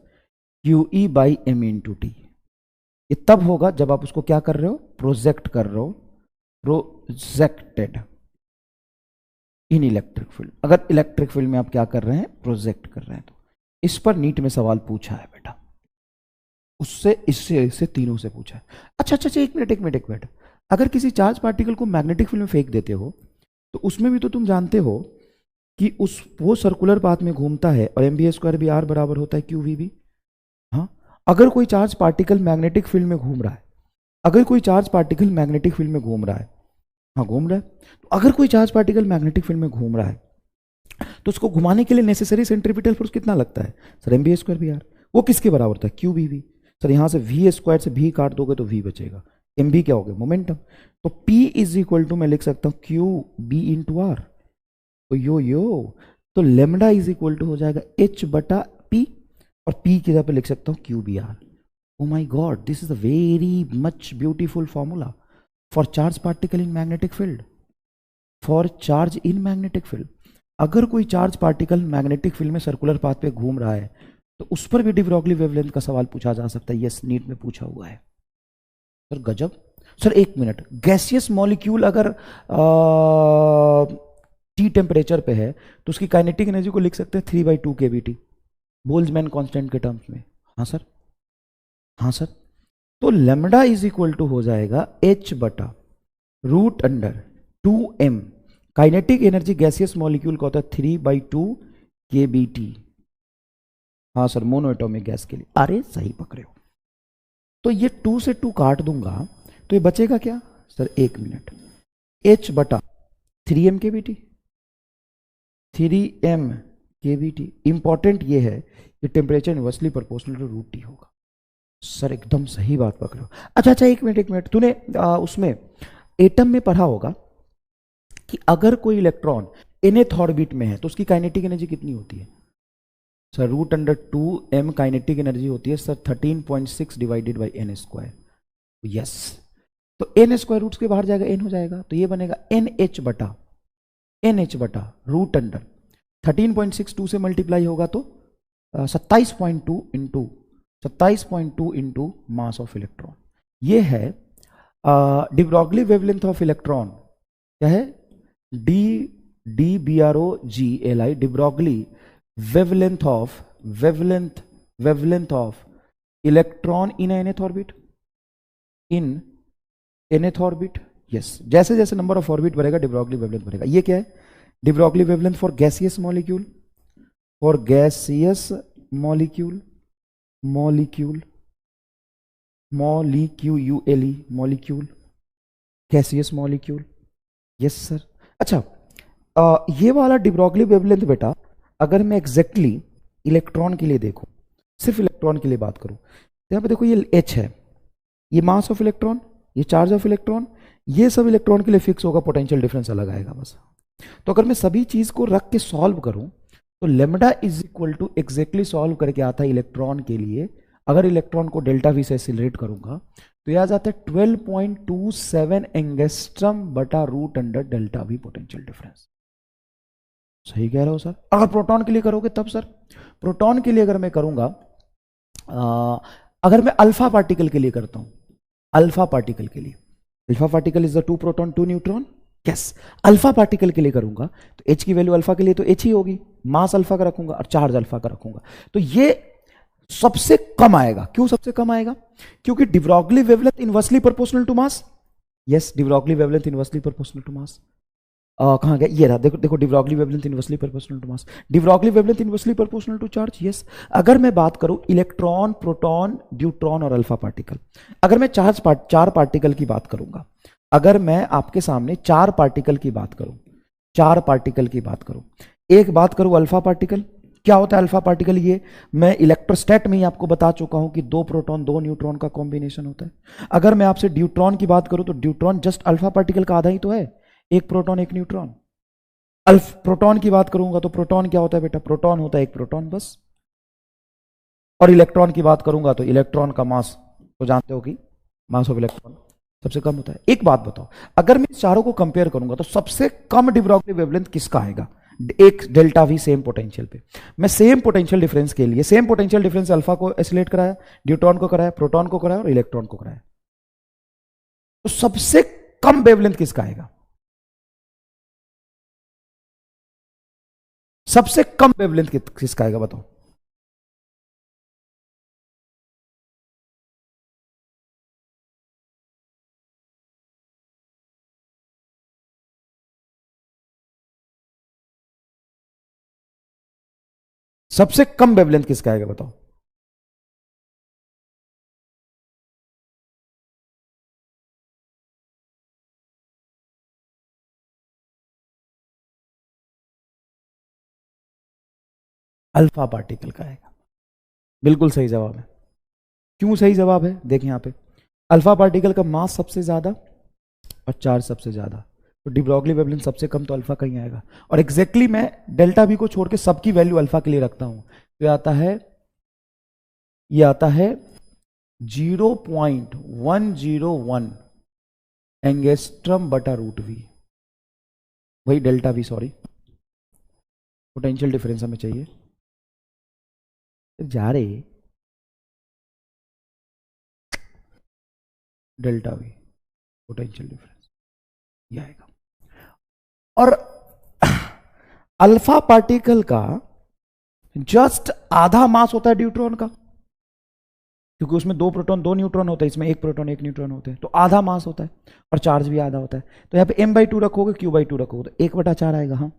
Q E by M into T. ये तब होगा जब आप उसको क्या कर रहे हो? प्रोजेक्ट कर रहे हो, प्रोजेक्टेड इन इलेक्ट्रिक फील्ड। अगर इलेक्ट्रिक फील्ड में आप क्या कर रहे हैं? प्रोजेक्ट कर रहे हैं। तो इस पर नीट में सवाल पूछा है बेटा, उससे इससे तीनों से पूछा है। अच्छा, एक मिनट। अगर किसी चार्ज पार्टिकल को मैग्नेटिक फील्ड में फेंक देते हो तो उसमें भी तो तुम जानते हो कि वो सर्कुलर पाथ में घूमता है, और एम बी स्क्वायर भी आर बराबर होता है क्यू वी भी। हाँ, अगर कोई चार्ज पार्टिकल मैग्नेटिक फील्ड में घूम रहा है, अगर कोई चार्ज पार्टिकल मैग्नेटिक फील्ड में घूम रहा है, हाँ घूम रहा है, तो अगर कोई चार्ज पार्टिकल मैग्नेटिक फील्ड में घूम रहा है तो उसको घुमाने के लिए नेसेसरी सेंट्रीपिटल फोर्स कितना लगता है? सर एम बी स्क्वायर भी आर। वो किसके बराबर होता है? Q B we. सर यहां से वी स्क्वायर से भी काट दोगे तो वी बचेगा, एम बी क्या हो गया? मोमेंटम। तो पी इज इक्वल टू मैं लिख सकता हूं क्यू बी इंटू आर। तो यो तो लेमडा इज इक्वल टू हो जाएगा एच बटा पी, और पी की जगह पे लिख सकता हूं Q B R. Oh my god, this is a very much beautiful formula for charge particle in magnetic field, for charge in magnetic field. अगर कोई चार्ज पार्टिकल मैग्नेटिक फील्ड में सर्कुलर पाथ पे घूम रहा है तो उस पर भी डी ब्रॉगली वेवलेंथ का सवाल पूछा जा सकता है। यस, नीट में पूछा हुआ है। सर गजब, सर एक मिनट, गैसियस मॉलिक्यूल अगर टी टेम्परेचर पे है तो उसकी काइनेटिक एनर्जी को लिख सकते हैं 3/2 केवीटी बोल्ट्जमैन कांस्टेंट के टर्म्स में। हाँ सर, हाँ सर। तो लेमडा इज इक्वल टू हो जाएगा h बटा root under 2m। Kinetic energy gaseous molecule का होता है 3/2 केबीटी। हाँ सर, मोनो एटॉमिक गैस के लिए। अरे सही पकड़े हो। तो ये 2 से 2 काट दूंगा तो ये बचेगा क्या सर, एक मिनट, h बटा 3m KBT, 3m KBT. Important ये है कि temperature inversely proportional to root T होगा। सर एकदम सही बात पकड़े हो। अच्छा अच्छा, एक मिनट एक मिनट, तूने उसमें एटम में पढ़ा होगा कि अगर कोई इलेक्ट्रॉन nth ऑर्बिट में है तो उसकी काइनेटिक एनर्जी कितनी होती है sir? Root under 2m kinetic energy होती है sir 13.6 divided by n square. Yes, तो n स्क्वायर रूट्स के बाहर जाएगा, n हो जाएगा, तो ये बनेगा nh बटा रूट अंडर 13.62 से मल्टीप्लाई होगा तो 27.2 इंटू मास ऑफ इलेक्ट्रॉन। ये है D Broglie wavelength of electron. क्या है? DBROGLI, D Broglie wavelength of electron in nth orbit, in nth orbit. Yes, जैसे जैसे नंबर ऑफ ऑर्बिट बढ़ेगा डी ब्रॉगली वेवलेंथ बढ़ेगा। ये क्या है? D Broglie wavelength for gaseous molecule, molecule gaseous molecule. Yes sir. अच्छा, ये वाला डी ब्रॉगली वेवलेंथ बेटा, अगर मैं एग्जैक्टली इलेक्ट्रॉन के लिए देखूं, सिर्फ इलेक्ट्रॉन के लिए बात करूं, तो यहां पे देखो ये h है, ये मास ऑफ इलेक्ट्रॉन, ये चार्ज ऑफ इलेक्ट्रॉन, ये सब इलेक्ट्रॉन के लिए फिक्स होगा, पोटेंशियल डिफरेंस अलग आएगा बस। तो अगर मैं सभी चीज को रख के सॉल्व करूं तो lambda is equal to exactly solve करके आता है इलेक्ट्रॉन के लिए। अगर इलेक्ट्रॉन को डेल्टा वी से एक्सीलरेट करूंगा तो यह आ जाता है 12.27 एंगस्ट्रम बटा root under delta V potential difference. सही कह रहे हो सर। अगर प्रोटॉन के लिए करोगे तब सर, प्रोटॉन के लिए अगर मैं करूंगा, अगर मैं अल्फा पार्टिकल के लिए करता हूं, अल्फा पार्टिकल के लिए, alpha particle is the 2 proton 2 neutron. Yes, alpha particle के लिए करूंगा तो एच की वैल्यू अल्फा के लिए तो एच ही होगी, मास अल्फा का रखूंगा और चार्ज अल्फा का रखूंगा, तो ये सबसे कम आएगा। क्यों सबसे कम आएगा? क्योंकि de Broglie wavelength inversely proportional to mass. Yes, de Broglie wavelength inversely proportional to mass. कहां गया? ये रहा, देखो देखो, de Broglie wavelength inversely proportional to mass, de Broglie wavelength inversely proportional to charge. Yes, अगर मैं बात करूं इलेक्ट्रॉन, प्रोटॉन, ड्यूट्रॉन और अल्फा पार्टिकल, अगर मैं चार पार्टिकल की बात करूंगा, अगर मैं आपके सामने 4 पार्टिकल की बात करूं, 4 पार्टिकल की बात करूं, एक बात करूं अल्फा पार्टिकल। क्या होता है अल्फा पार्टिकल? ये मैं इलेक्ट्रोस्टैट में ही आपको बता चुका हूं कि 2 प्रोटॉन 2 न्यूट्रॉन का कॉम्बिनेशन होता है। अगर मैं आपसे ड्यूट्रॉन की बात करूं तो ड्यूट्रॉन जस्ट अल्फा पार्टिकल का आधा ही तो है, एक प्रोटॉन एक न्यूट्रॉन। प्रोटॉन की बात करूंगा तो प्रोटॉन क्या होता है बेटा? प्रोटॉन होता है एक प्रोटॉन बस। और इलेक्ट्रॉन की बात करूंगा तो इलेक्ट्रॉन का मास तो जानते हो कि मास ऑफ इलेक्ट्रॉन सबसे कम होता है। एक बात बताओ, अगर मैं चारों को कंपेयर करूंगा तो सबसे कम डी ब्रॉगली वेवलेंथ किसका आएगा? एक डेल्टा वी सेम पोटेंशियल पे। मैं सेम पोटेंशियल डिफरेंस के लिए, सेम पोटेंशियल डिफरेंस अल्फा को एसिलेट कराया, ड्यूट्रॉन को कराया, प्रोटॉन को कराया और इलेक्ट्रॉन को कराया, तो सबसे कम वेवलेंथ किसका आएगा? सबसे कम वेवलेंथ किसका आएगा बताओ? सबसे कम वेवलेंथ किसका आएगा बताओ? अल्फा पार्टिकल का आएगा। बिल्कुल सही जवाब है। क्यों सही जवाब है? देखिए यहां पे अल्फा पार्टिकल का मास सबसे ज्यादा और चार्ज सबसे ज्यादा, तो डी ब्रॉगली वेवलेंथ सबसे कम, तो अल्फा का ही आएगा। और एग्जैक्टली मैं डेल्टा वी को छोड़ के सबकी वैल्यू अल्फा के लिए रखता हूं, तो ये आता है 0.101 एंगस्ट्रम बटा रूट वी, वही delta we, sorry potential difference हमें चाहिए। जा रहे डेल्टा वी, पोटेंशियल डिफरेंस ये आएगा। और अल्फा पार्टिकल का जस्ट आधा मास होता है ड्यूट्रॉन का, क्योंकि उसमें 2 प्रोटॉन 2 न्यूट्रॉन होते हैं, इसमें 1 प्रोटॉन 1 न्यूट्रॉन होते हैं, तो आधा मास होता है और चार्ज भी आधा होता है। तो यहाँ पे m/2 रखोगे, q/2 रखोगे तो 1/4 आएगा। हाँ,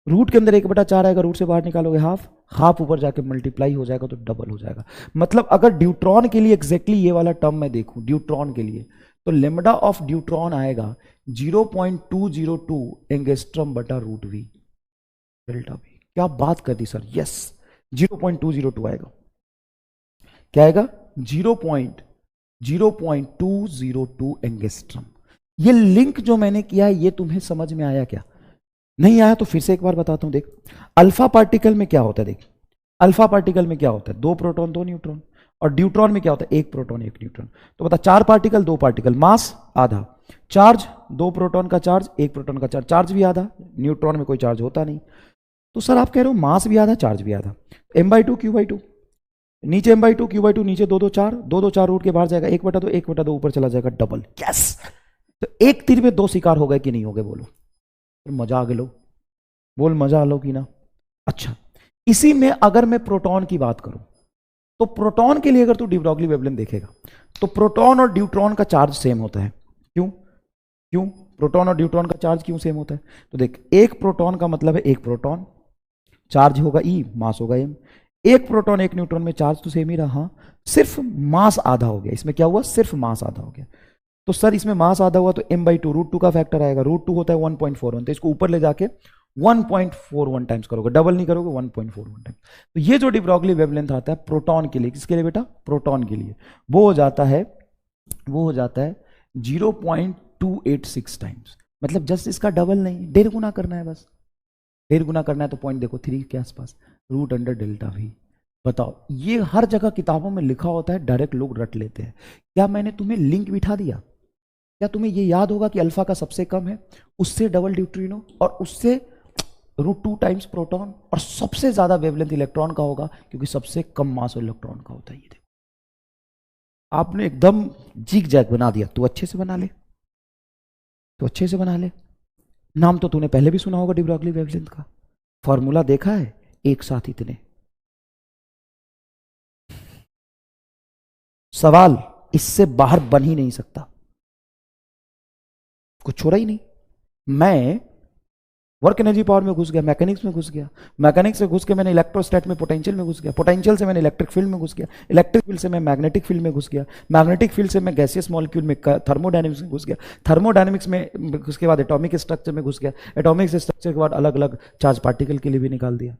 रूट के अंदर 1/4 आएगा, रूट से बाहर निकालोगे हाफ, हाफ ऊपर जाके मल्टीप्लाई हो जाएगा तो डबल हो जाएगा। मतलब अगर ड्यूट्रॉन के लिए एग्जैक्टली ये वाला टर्म मैं देखूं ड्यूट्रॉन के लिए, तो लेमडा ऑफ ड्यूट्रॉन आएगा 0.202 एंगस्ट्रॉम बटा रूट वी डेल्टा वी। क्या बात कर दी सर, यस 0.202 आएगा। क्या आएगा? 0.202 एंगस्ट्रॉम। ये लिंक जो मैंने किया है ये तुम्हें समझ में आया क्या? नहीं आया तो फिर से एक बार बताता हूं। देख, अल्फा पार्टिकल में क्या होता है, देख अल्फा पार्टिकल में क्या होता है, 2 प्रोटॉन 2 न्यूट्रॉन, और ड्यूट्रॉन में क्या होता है, 1 प्रोटॉन 1 न्यूट्रॉन। तो बता, 4 पार्टिकल 2 पार्टिकल, मास आधा, चार्ज 2 प्रोटॉन का चार्ज 1 प्रोटॉन का चार्ज, चार्ज भी आधा, न्यूट्रॉन में कोई चार्ज होता नहीं। तो सर आप कह रहे हो मास भी आधा चार्ज भी आधा, m/2 q/2, नीचे m/2 q/2, नीचे 2 2 4, 2 2 4 रूट के बाहर जाएगा, 1/2 1/2 ऊपर चला जाएगा, डबल। यस, तो एक तीर में 2 शिकार हो गए कि नहीं हो गए? बोलो, मजा आ गया लो, बोल मजा आ लो कि ना। अच्छा, इसी में अगर मैं प्रोटॉन की बात करूं, तो प्रोटॉन के लिए अगर तू डी ब्रॉगली वेवलेंथ देखेगा तो प्रोटॉन और ड्यूट्रॉन का चार्ज सेम होता है। क्यों? क्यों प्रोटॉन और ड्यूट्रॉन का चार्ज क्यों सेम होता है? तो देख, एक प्रोटॉन का मतलब है एक प्रोटॉन, चार्ज होगा E, मास होगा m। एक प्रोटॉन 1 न्यूट्रॉन में चार्ज तो सेम ही रहा, सिर्फ मास आधा हो गया। इसमें क्या हुआ? सिर्फ मास आधा हो गया। तो सर इसमें मास आधा हुआ तो m/2 रूट 2 का फैक्टर आएगा, रूट 2 होता है 1.41, तो इसको ऊपर ले जाके 1.41 टाइम्स करोगे, डबल नहीं करोगे, 1.41 टाइम्स। तो ये जो डी ब्रॉगली वेवलेंथ आता है प्रोटॉन के लिए, किसके लिए बेटा? प्रोटॉन के लिए, वो हो जाता है 0.286 टाइम्स। मतलब जस्ट इसका डबल नहीं, 1.5 गुना करना है, बस 1.5 गुना करना है। तो पॉइंट देखो 3 के आसपास, रूट अंडर डेल्टा वी। बताओ, ये हर जगह किताबों में लिखा होता है, डायरेक्ट लोग रट लेते हैं। क्या मैंने तुम्हें लिंक बिठा दिया? क्या तुम्हें ये याद होगा कि अल्फा का सबसे कम है, उससे डबल ड्यूट्रिनो, और उससे रूट 2 टाइम्स प्रोटॉन, और सबसे ज्यादा वेवलेंथ इलेक्ट्रॉन का होगा क्योंकि सबसे कम मास इलेक्ट्रॉन का होता है। ये देखो, आपने एकदम जिग जैग बना दिया। तू अच्छे से बना ले, तो अच्छे से बना ले। नाम तो तूने पहले भी सुना होगा डी ब्रॉगली वेवलेंथ का, फॉर्मूला देखा है, एक साथ इतने। सवाल इससे बाहर बन ही नहीं सकता, कुछ छोड़ा ही नहीं। मैं वर्क एनर्जी पावर में घुस गया, मैकेनिक्स में घुस गया, मैकेनिक्स में घुस के मैंने इलेक्ट्रोस्टैट में पोटेंशियल में घुस गया, पोटेंशियल से मैंने इलेक्ट्रिक फील्ड में घुस गया, इलेक्ट्रिक फील्ड से मैं मैग्नेटिक फील्ड में घुस गया, मैग्नेटिक फील्ड से मैं गैसियस मॉलिक्यूल में थर्मोडायनेमिक्स में घुस गया, थर्मोडायनेमिक्स में उसके बाद एटॉमिक स्ट्रक्चर में घुस गया, एटॉमिक स्ट्रक्चर के बाद अलग अलग चार्ज पार्टिकल के लिए भी निकाल दिया।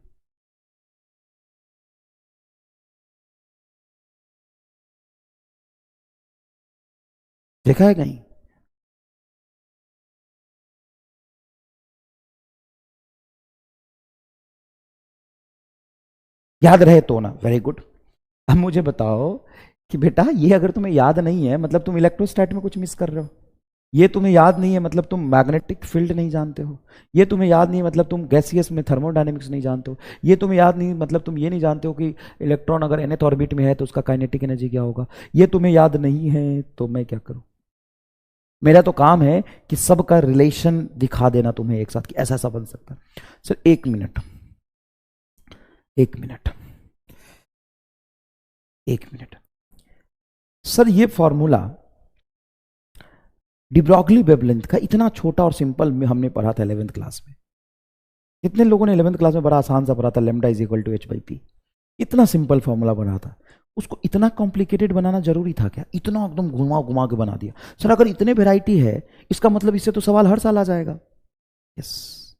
देखा है कहीं? याद रहे तो ना, वेरी गुड। अब मुझे बताओ कि बेटा ये अगर तुम्हें याद नहीं है मतलब तुम इलेक्ट्रोस्टैट में कुछ मिस कर रहे हो, ये तुम्हें याद नहीं है मतलब तुम मैग्नेटिक फील्ड नहीं जानते हो, ये तुम्हें याद नहीं है मतलब तुम गैसियस में थर्मोडायनेमिक्स नहीं जानते हो, ये तुम्हें याद नहीं मतलब तुम ये नहीं जानते हो कि इलेक्ट्रॉन अगर nth ऑर्बिट में है तो उसका काइनेटिक एनर्जी क्या होगा। ये तुम्हें याद नहीं है तो मैं क्या करूं? मेरा तो काम है कि सबका रिलेशन दिखा देना तुम्हें एक साथ कि ऐसा ऐसा बन सकता है। Sir 1 minute, 1 minute, 1 minute. Sir ये फॉर्मूला डी ब्रॉगली वेवलेंथ का इतना छोटा और सिंपल में हमने पढ़ा था 11th क्लास में। कितने लोगों ने 11th क्लास में बड़ा आसान सा पढ़ा था, lambda is equal to h/p। इतना सिंपल फॉर्मूला बना था, उसको इतना कॉम्प्लिकेटेड बनाना जरूरी था क्या? इतना एकदम घुमा घुमा के बना दिया। सर अगर इतने वेराइटी है इसका मतलब इससे तो सवाल हर साल आ जाएगा। यस,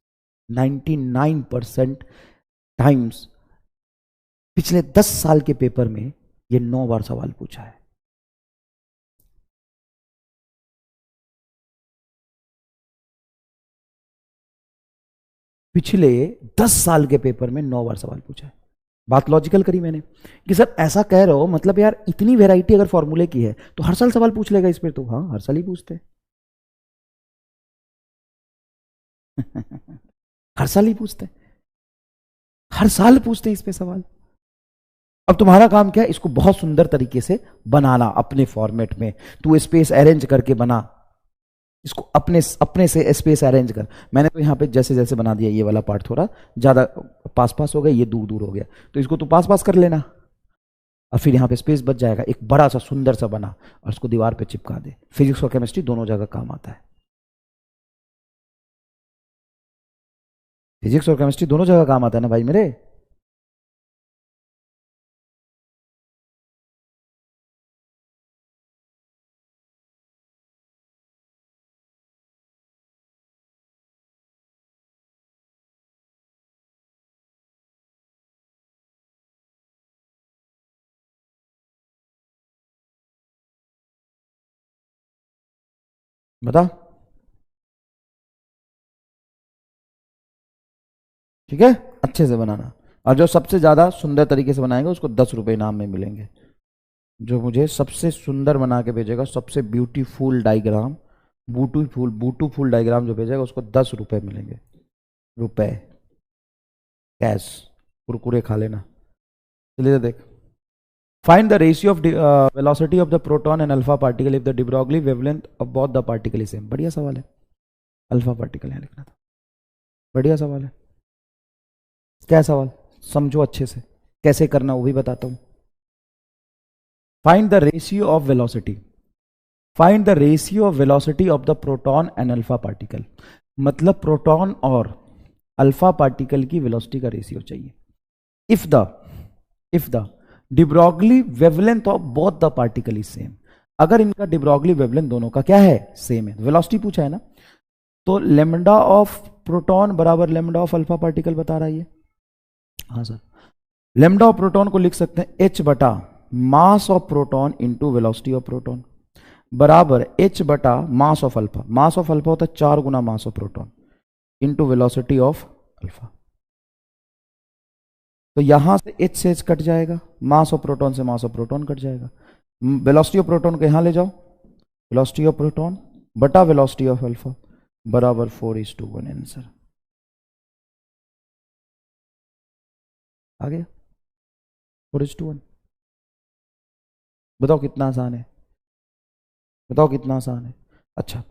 99% टाइम्स पिछले 10 साल के पेपर में ये 9 बार सवाल पूछा है। पिछले 10 साल के पेपर में 9 बार सवाल पूछा है। बात लॉजिकल करी मैंने कि सर ऐसा कह रहे हो मतलब यार इतनी वैरायटी अगर फॉर्मूले की है तो हर साल सवाल पूछ लेगा इस पर। तो हाँ, हर साल ही पूछते हैं हर साल ही पूछते हैं, हर साल पूछते हैं इस पे सवाल। अब तुम्हारा काम क्या है? इसको बहुत सुंदर तरीके से बनाना अपने फॉर्मेट में। तू स्पेस अरेंज करके बना, इसको अपने अपने से स्पेस अरेंज कर। मैंने तो यहाँ पे जैसे जैसे बना दिया, ये वाला पार्ट थोड़ा ज़्यादा पास पास हो गया, ये दूर दूर हो गया, तो इसको तो पास पास कर लेना। और फिर यहाँ पे स्पेस बच जाएगा, एक बड़ा सा सुंदर सा बना, और उसको दीवार पे चिपका दे। फिजिक्स और केमिस्ट्री दोनों जगह काम आता है। फिजिक्स और केमिस्ट्री दोनों जगह काम आता है ना भाई मेरे। बता। ठीक है, अच्छे से बनाना। और जो सबसे ज्यादा सुंदर तरीके से बनाएगा उसको 10 रुपए इनाम में मिलेंगे। जो मुझे सबसे सुंदर बना के भेजेगा, सबसे ब्यूटीफुल डायग्राम, बूटूफुल डायग्राम जो भेजेगा उसको 10 रुपए मिलेंगे। रुपए कैश, कुरकुरे खा लेना। चलिए देख। Find the ratio of velocity of the proton and alpha particle if the de Broglie wavelength of both the particle is same. बढ़िया सवाल है। अल्फा पार्टिकल है लिखना था। बढ़िया सवाल है। क्या सवाल, समझो अच्छे से, कैसे करना वो भी बताता हूं। Find the ratio of velocity, find the ratio of velocity of the proton and alpha particle. मतलब प्रोटॉन और अल्फा पार्टिकल की वेलोसिटी का रेशियो चाहिए। If the de Broglie wavelength of both the particle is same. अगर इनका de Broglie wavelength दोनों का क्या है, सेम है, वेलोसिटी पूछा है ना, तो लेमडा ऑफ प्रोटॉन बराबर लेमडा ऑफ अल्फा पार्टिकल बता रहा है ये। हाँ सर, लेमडा ऑफ प्रोटॉन को लिख सकते हैं h बटा mass of proton into velocity of proton बराबर h बटा mass of alpha. Mass of alpha होता है 4 गुना mass of proton into velocity of alpha. तो यहां से h से h कट जाएगा, मास ऑफ प्रोटॉन से मास ऑफ प्रोटॉन कट जाएगा। वेलोसिटी ऑफ प्रोटॉन को यहां ले जाओ, वेलोसिटी ऑफ प्रोटॉन बटा वेलोसिटी ऑफ अल्फा बराबर 4:1 आंसर आ गया। 4:1। बताओ कितना आसान है, बताओ कितना आसान है। अच्छा,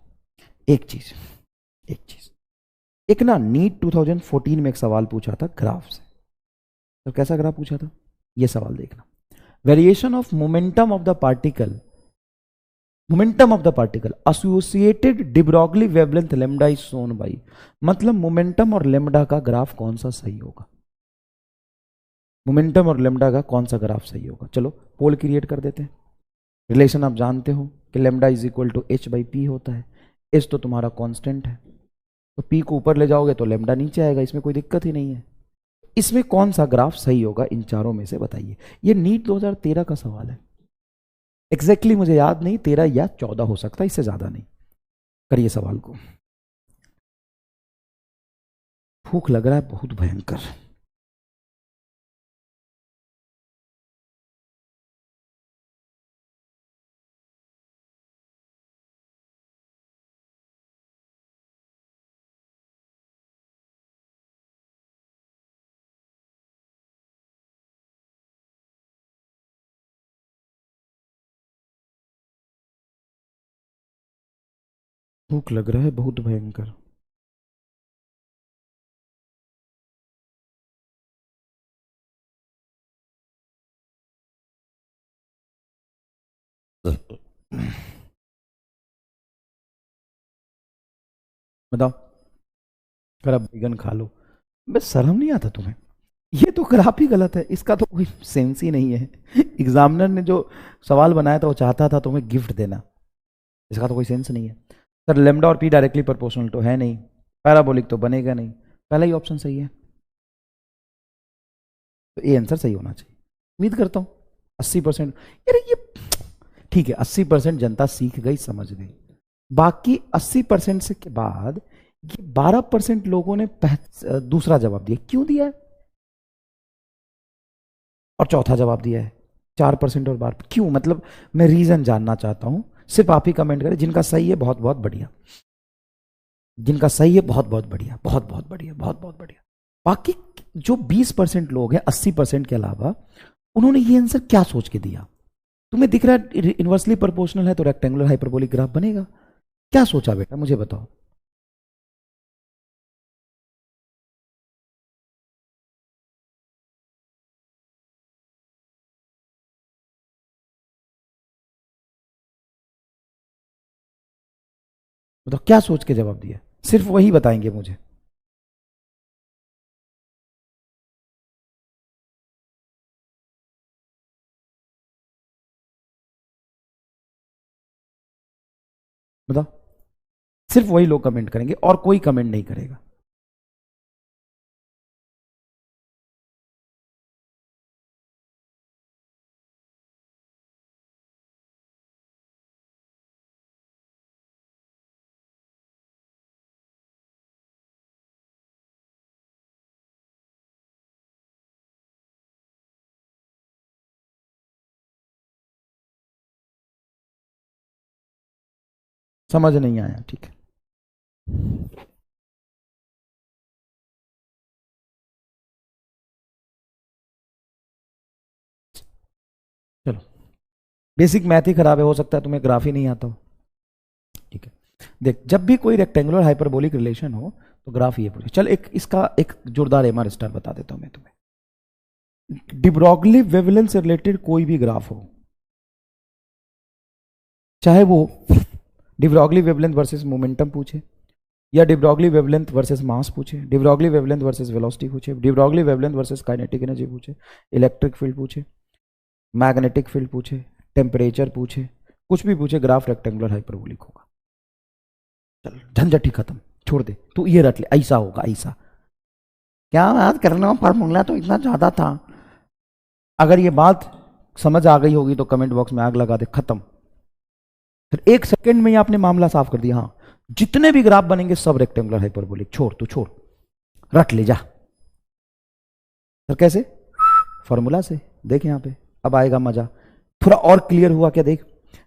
एक चीज, एक ना नीट 2014 में एक सवाल पूछा था ग्राफ से। तो कैसा ग्राफ पूछा था, ये सवाल देखना। Variation of momentum of the particle, momentum of the particle associated de Broglie wavelength lambda is shown by. मतलब मोमेंटम और लेमडा का ग्राफ कौन सा सही होगा, मोमेंटम और लेमडा का कौन सा ग्राफ सही होगा। चलो पोल क्रिएट कर देते हैं। रिलेशन आप जानते हो कि lambda is equal to H by P होता है। एच तो तुम्हारा कांस्टेंट है, तो पी को ऊपर ले जाओगे तो लेमडा नीचे आएगा, इसमें कोई दिक्कत ही नहीं है। इसमें कौन सा ग्राफ सही होगा इन चारों में से बताइए। ये नीट 2013 का सवाल है। एग्जैक्टली मुझे याद नहीं, 13 या 14 हो सकता है, इससे ज्यादा नहीं। करिए सवाल को। भूख लग रहा है बहुत भयंकर। भूख लग रहा है बहुत भयंकर। बताओ, अगर आप बैगन खा लो, बस शर्म नहीं आता तुम्हें। ये तो ग्राफ ही गलत है, इसका तो कोई सेंस ही नहीं है। एग्जामिनर ने जो सवाल बनाया था वो चाहता था तुम्हें गिफ्ट देना, इसका तो कोई सेंस नहीं है। सर लेमडा और पी डायरेक्टली प्रोपोर्शनल तो है नहीं, पैराबोलिक तो बनेगा नहीं, पहला ही ऑप्शन सही है, तो ये आंसर सही होना चाहिए। उम्मीद करता हूँ 80%। यार ये ठीक है, 80% जनता सीख गई, समझ गई। बाकी 80% से के बाद ये 12% लोगों ने दूसरा जवाब दिया। क्यों दिया है, और चौथा जवाब दिया है 4% और 12, क्यों, मतलब मैं रीजन जानना चाहता हूं। सिर्फ आप ही कमेंट करें। जिनका सही है बहुत बहुत बढ़िया, जिनका सही है बहुत बहुत बढ़िया, बहुत बहुत बढ़िया, बहुत बहुत बढ़िया। बाकी जो 20% लोग हैं 80% के अलावा, उन्होंने ये आंसर क्या सोच के दिया। तुम्हें दिख रहा है इनवर्सली प्रोपोर्शनल है तो रेक्टेंगुलर हाइपरबोलिक ग्राफ बनेगा, क्या सोचा बेटा, मुझे बताओ। बताओ क्या सोच के जवाब दिया, सिर्फ वही बताएंगे मुझे। बताओ, सिर्फ वही लोग कमेंट करेंगे और कोई कमेंट नहीं करेगा। समझ नहीं आया, ठीक है। चलो, बेसिक मैथ ही खराब है, हो सकता है तुम्हें ग्राफ ही नहीं आता हो। ठीक है, देख जब भी कोई रेक्टेंगुलर हाइपरबोलिक रिलेशन हो तो ग्राफ ये पूछे। चल एक इसका एक जोरदार एमआर स्टार बता देता हूं मैं तुम्हें। डिब्रोगली वेवलेंथ से रिलेटेड कोई भी ग्राफ हो, चाहे वो डिब्रोगली वेवलेंथ वर्सेस मोमेंटम पूछे, या डिब्रोगली वेवलेंथ वर्सेस मास पूछे, डिब्रोगली वेवलेंथ वर्सेस वेलोसिटी पूछे, de Broglie wavelength versus kinetic energy पूछे, इलेक्ट्रिक फील्ड पूछे, मैग्नेटिक फील्ड पूछे, टेम्परेचर पूछे, कुछ भी पूछे, ग्राफ रेक्टेंगुलर हाइपरबोलिक होगा। चल झंझट ही खत्म, छोड़ दे, तू ये रट ले, ऐसा होगा ऐसा। क्या बात करना हो, फार्मूला तो इतना ज्यादा था। अगर ये बात समझ आ गई होगी तो कमेंट बॉक्स में आग लगा दे, खत्म। फिर एक सेकंड में ही आपने मामला साफ कर दिया। हाँ, जितने भी ग्राफ बनेंगे सब रेक्टेंगुलर हाइपरबोलिक, छोड़ तू छोड़, रट ले जा। सर कैसे? फॉर्मूला से। देख यहाँ पे अब आएगा मजा, थोड़ा और क्लियर हुआ क्या? देख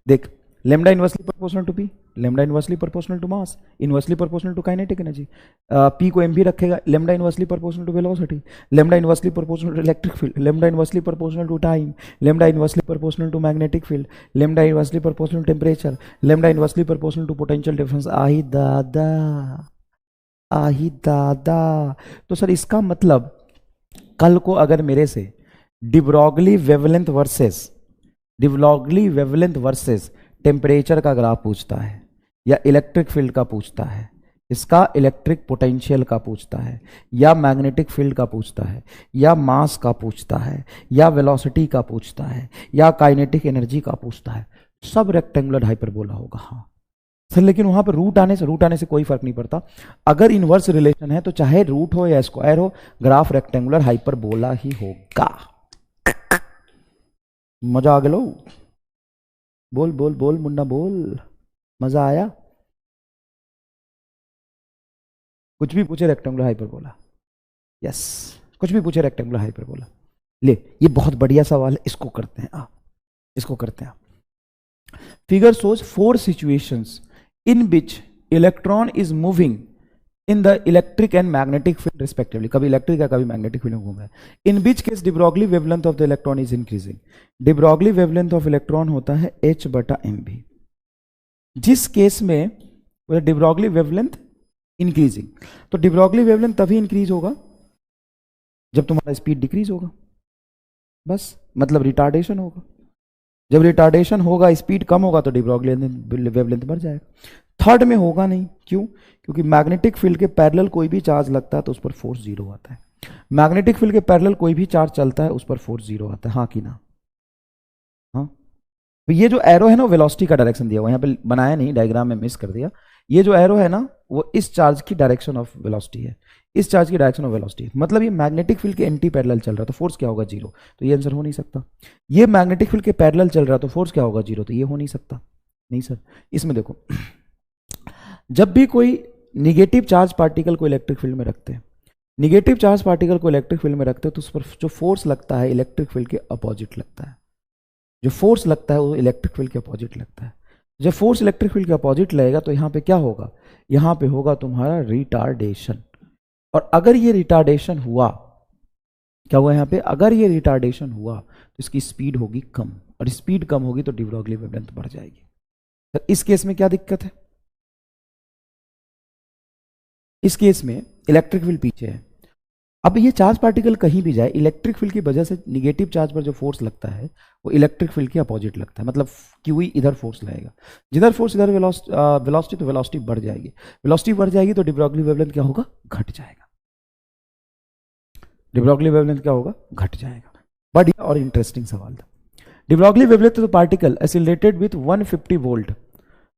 देख, lambda inversely proportional to P, lambda inversely proportional to mass, inversely proportional to kinetic energy, P को एम भी रखेगा, lambda inversely proportional to velocity, lambda inversely proportional to electric field, lambda inversely proportional to time, lambda inversely proportional to magnetic field, lambda inversely proportional to temperature, lambda inversely proportional to potential difference. आही दादा, आही दादा। तो sir इसका मतलब कल को अगर मेरे से de Broglie wavelength versus, de Broglie wavelength versus temperature का ग्राफ पूछता है, या इलेक्ट्रिक फील्ड का पूछता है, इसका इलेक्ट्रिक पोटेंशियल का पूछता है, या मैग्नेटिक फील्ड का पूछता है, या मास का पूछता है, या वेलोसिटी का पूछता है, या काइनेटिक एनर्जी का पूछता है, सब रेक्टेंगुलर हाइपरबोला होगा। हाँ सर, लेकिन वहां पर रूट आने से कोई फर्क नहीं पड़ता। अगर इनवर्स रिलेशन है तो चाहे रूट हो या स्क्वायर हो, ग्राफ रेक्टेंगुलर हाइपरबोला ही होगा। मजा आ गया लो? बोल बोल बोल मुन्ना बोल, मजा आया? कुछ भी पूछे रेक्टेंगुलर हाइपरबोला, यस, कुछ भी पूछे रेक्टेंगुलर हाइपरबोला। ले, ये बहुत बढ़िया सवाल है, इसको करते हैं आप, इसको करते हैं आप। Figure shows 4 situations in which electron is moving in the electric and magnetic field respectively. कभी इलेक्ट्रिक है कभी मैग्नेटिक फील्ड में घूम रहा है। In which case de Broglie wavelength of the electron is increasing. De Broglie wavelength of electron होता है h/mv। जिस केस में डिब्रोगली वेवलेंथ इंक्रीजिंग, तो डिब्रोगली वेवलेंथ तभी इंक्रीज होगा जब तुम्हारा स्पीड डिक्रीज होगा, बस मतलब रिटार्डेशन होगा। जब रिटार्डेशन होगा, स्पीड कम होगा, तो डिब्रोगली वेवलेंथ बढ़ जाएगा। थर्ड में होगा नहीं, क्यों? क्योंकि मैग्नेटिक फील्ड के पैरेलल कोई भी चार्ज लगता है तो उस पर फोर्स 0 आता है। मैग्नेटिक फील्ड के पैरेलल कोई भी चार्ज चलता है उस पर फोर्स 0 आता है। हाँ कि ना? हाँ। तो ये जो एरो है ना, वेलोसिटी का डायरेक्शन दिया हुआ, यहाँ पे बनाया नहीं, डायग्राम में मिस कर दिया। ये जो एरो है ना, वो इस चार्ज की डायरेक्शन ऑफ वेलोसिटी है, इस चार्ज की डायरेक्शन ऑफ वेलोसिटी। मतलब ये मैग्नेटिक फील्ड के एंटी पैरेलल चल रहा है तो फोर्स क्या होगा? 0। तो ये आंसर हो नहीं सकता। ये मैग्नेटिक फील्ड के पैरेलल चल रहा है तो फोर्स क्या होगा? 0। तो ये हो नहीं सकता। नहीं सर, इसमें देखो, जब भी कोई निगेटिव चार्ज पार्टिकल को इलेक्ट्रिक फील्ड में रखते हैं, निगेटिव चार्ज पार्टिकल को इलेक्ट्रिक फील्ड में रखते हैं, तो उस पर जो फोर्स लगता है इलेक्ट्रिक फील्ड के अपोजिट लगता है। जो फोर्स लगता है वो इलेक्ट्रिक फील्ड के अपोजिट लगता है। जब फोर्स इलेक्ट्रिक फील्ड के अपोजिट लगेगा तो यहाँ पे क्या होगा? यहाँ पे होगा तुम्हारा रिटार्डेशन। और अगर ये रिटार्डेशन हुआ, क्या हुआ यहाँ पे? अगर ये रिटार्डेशन हुआ तो इसकी स्पीड होगी कम, और स्पीड कम होगी तो डिब्रोगली वेवलेंथ बढ़ जाएगी। तो इस केस में क्या दिक्कत है? इस केस में इलेक्ट्रिक फील्ड पीछे है। अब ये चार्ज पार्टिकल कहीं भी जाए, इलेक्ट्रिक फील्ड की वजह से निगेटिव चार्ज पर जो फोर्स लगता है वो इलेक्ट्रिक फील्ड के अपोजिट लगता है, मतलब क्यू इधर फोर्स लगेगा, जिधर फोर्स इधर वेलोसिटी, तो वेलोसिटी बढ़ जाएगी, वेलोसिटी बढ़ जाएगी तो डिब्रोगली वेवलेंथ क्या होगा, घट जाएगा, डिब्रोगली वेवलेंथ क्या होगा, घट जाएगा। बढ़िया और इंटरेस्टिंग सवाल था। De Broglie wavelength of the particle accelerated with 150 volt,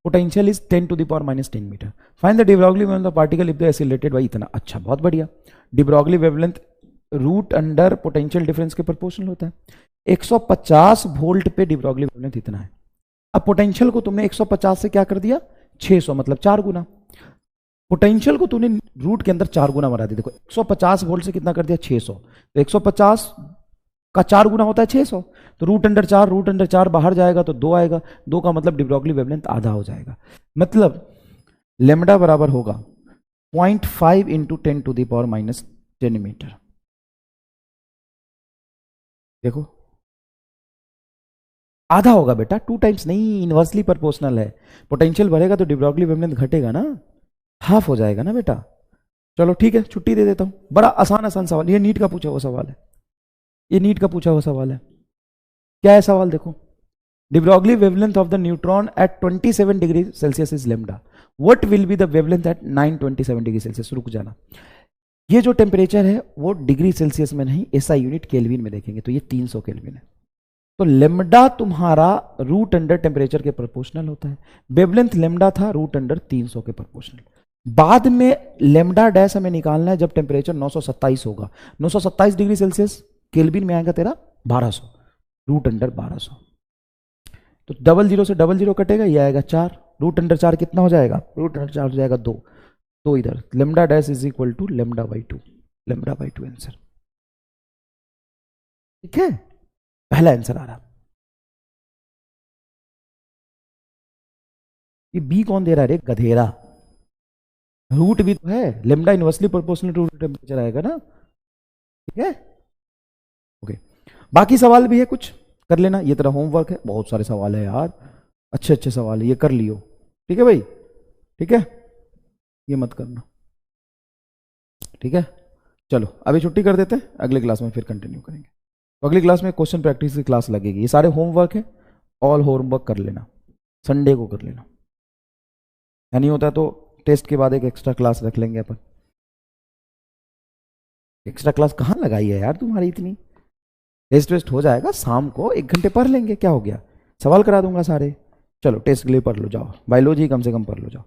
potential is 10 to the power minus 10 metre, find the de Broglie wavelength of particle if the accelerated by इतना। अच्छा, बहुत बढ़िया। De Broglie wavelength root under potential difference के proportional होता है। 150 volt पे de Broglie wavelength इतना है। अब पोटेंशियल को तुमने 150 से क्या कर दिया, 600, मतलब 4 गुना। पोटेंशियल को तूने रूट के अंदर 4 गुना बढ़ा दिया। देखो 150 वोल्ट से कितना कर दिया, 600, तो 150 का 4 गुना होता है 600, तो रूट अंडर 4 बाहर जाएगा तो 2 आएगा, 2 का मतलब डिब्रोगली वेवलेंथ आधा हो जाएगा, मतलब लेमडा बराबर होगा 0.5 into 10 to the power minus 10 metre. देखो आधा होगा बेटा, 2 टाइम्स नहीं, इनवर्सली प्रोपोर्शनल है। पोटेंशियल बढ़ेगा तो डिब्रोगली वेवलेंथ घटेगा ना, हाफ हो जाएगा ना बेटा। चलो ठीक है, छुट्टी दे देता हूं। बड़ा आसान सवाल, ये नीट का पूछा हुआ सवाल है, ये नीट का पूछा हुआ सवाल है। क्या है सवाल, देखो, de Broglie wavelength of the neutron at 27 degree Celsius is lambda, what will be the wavelength at 927 degree Celsius. रुक जाना, ये जो टेम्परेचर है वो डिग्री सेल्सियस में नहीं, एसआई यूनिट केल्विन में देखेंगे, तो ये 300 केल्विन है। तो लेमडा तुम्हारा रूट अंडर टेम्परेचर के प्रोपोर्शनल होता है, वेवलेंथ लेमडा था रूट अंडर 300 के प्रोपोर्शनल। बाद में लेमडा डैश हमें निकालना है जब टेम्परेचर 927 होगा, 927 डिग्री सेल्सियस केल्विन में आएगा तेरा 1200, रूट अंडर 1200। तो 00 से 00 कटेगा, ये आएगा 4, रूट अंडर 4 कितना हो जाएगा, रूट अंडर 4 हो जाएगा 2, तो इधर lambda dash is equal to lambda by 2, lambda by 2 answer. ठीक है, पहला आंसर आ रहा। ये बी कौन दे रहा है रे गधेरा, रूट भी तो है, lambda inversely proportional to temperature आएगा ना। ठीक है, ओके। बाकी सवाल भी है कुछ, कर लेना, ये तेरा होमवर्क है, बहुत सारे सवाल है यार, अच्छे अच्छे सवाल है, ये कर लियो। ठीक है भाई, ठीक है, ये मत करना, ठीक है। चलो अभी छुट्टी कर देते हैं, अगले क्लास में फिर कंटिन्यू करेंगे। तो अगली क्लास में क्वेश्चन प्रैक्टिस की क्लास लगेगी, ये सारे होमवर्क है, ऑल होमवर्क कर लेना, संडे को कर लेना, या नहीं होता तो टेस्ट के बाद एक एक्स्ट्रा क्लास रख लेंगे अपन। एक्स्ट्रा क्लास कहाँ लगाई है यार तुम्हारी इतनी, टेस्ट वेस्ट हो जाएगा, शाम को 1 घंटे पढ़ लेंगे, क्या हो गया, सवाल करा दूंगा सारे। चलो टेस्ट के लिए पढ़ लो, जाओ बायोलॉजी कम से कम पढ़ लो, जाओ।